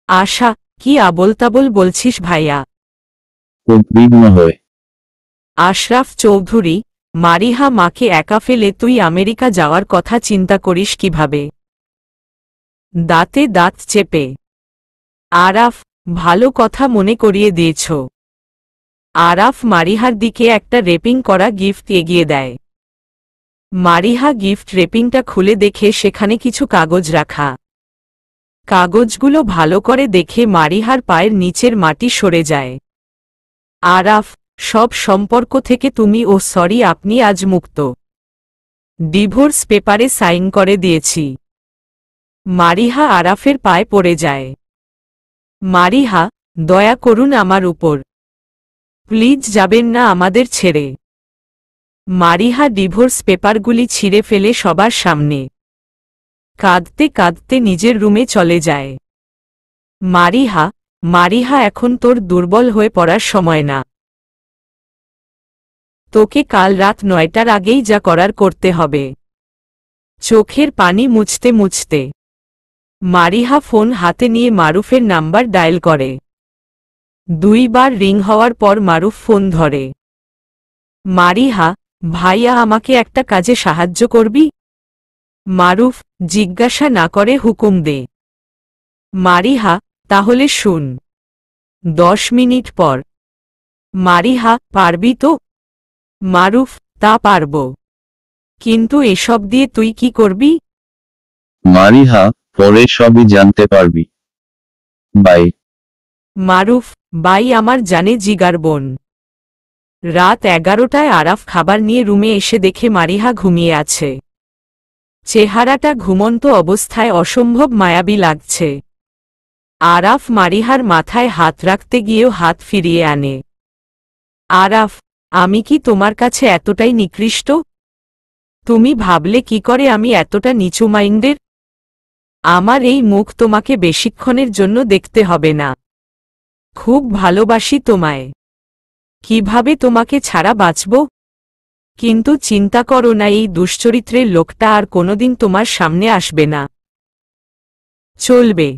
আশা, কি আবোলতাবোল বলছিস ভাইয়া? উদ্বিগ্ন হয়ে। আশরাফ চৌধুরী, মারিহা মাকে একা ফেলে তুই আমেরিকা যাওয়ার কথা চিন্তা করিস কিভাবে? দাঁতে দাঁত চেপে। আরাফ, ভালো কথা মনে করিয়ে দিয়েছ। আরাফ মারিহার দিকে একটা রেপিং করা গিফট এগিয়ে দেয়। মারিহা গিফট রেপিংটা খুলে দেখে সেখানে কিছু কাগজ রাখা। কাগজগুলো ভালো করে দেখে মারিহার পায়ের নিচের মাটি সরে যায়। আরাফ, সব সম্পর্ক থেকে তুমি ও সরি আপনি আজ মুক্ত। ডিভোর্স পেপারে সাইন করে দিয়েছি। মারিহা আরাফের পায়ে পড়ে যায়। মারিহা, দয়া করুন আমার উপর। প্লিজ যাবেন না আমাদের ছেড়ে। মারিহা ডিভোর্স পেপারগুলি ছিঁড়ে ফেলে সবার সামনে। কাঁদতে কাঁদতে নিজের রুমে চলে যায়। মারিহা, মারিহা, এখন তোর দুর্বল হয়ে পড়ার সময় না। তোকে কাল রাত 9টার আগেই যা করার করতে হবে। চোখের পানি মুছতে মুছতে মারিহা ফোন হাতে নিয়ে মারুফের নাম্বার ডায়াল করে। 2 বার রিং হওয়ার পর মারুফ ফোন ধরে। মারিহা, ভাইয়া, আমাকে একটা কাজে সাহায্য করবি? মারুফ জিজ্ঞাসা না করে হুকুম দে। মারিহা, তাহলে শুন। 10 মিনিট পর। মারিহা, পারবি তো? মারুফ, তা পারব। কিন্তু এসব দিয়ে তুই কি করবি? মারিহা, পরে সবই জানতে পারবি। বাই। মারুফ, বাই আমার জানে জিগার বোন। রাত 11টায় আরাফ খাবার নিয়ে রুমে এসে দেখে মারিহা ঘুমিয়ে আছে। চেহারাটা ঘুমন্ত অবস্থায় অসম্ভব মায়াবী লাগছে। আরাফ মারিহার মাথায় হাত রাখতে গিয়েও হাত ফিরিয়ে আনে। আরাফ, আমি কি তোমার কাছে এতটাই নিকৃষ্ট? তুমি ভাবলে কি করে আমি এতটা নিচু মাইন্ডের? আমার এই মুখ তোমাকে বেশিক্ষণের জন্য দেখতে হবে না। খুব ভালোবাসি তোমায়। কিভাবে তোমাকে ছাড়া বাঁচব? কিন্তু চিন্তা করো না, এই দুশ্চরিত্রের লোকটা আর কোনোদিন তোমার সামনে আসবে না। চলবে।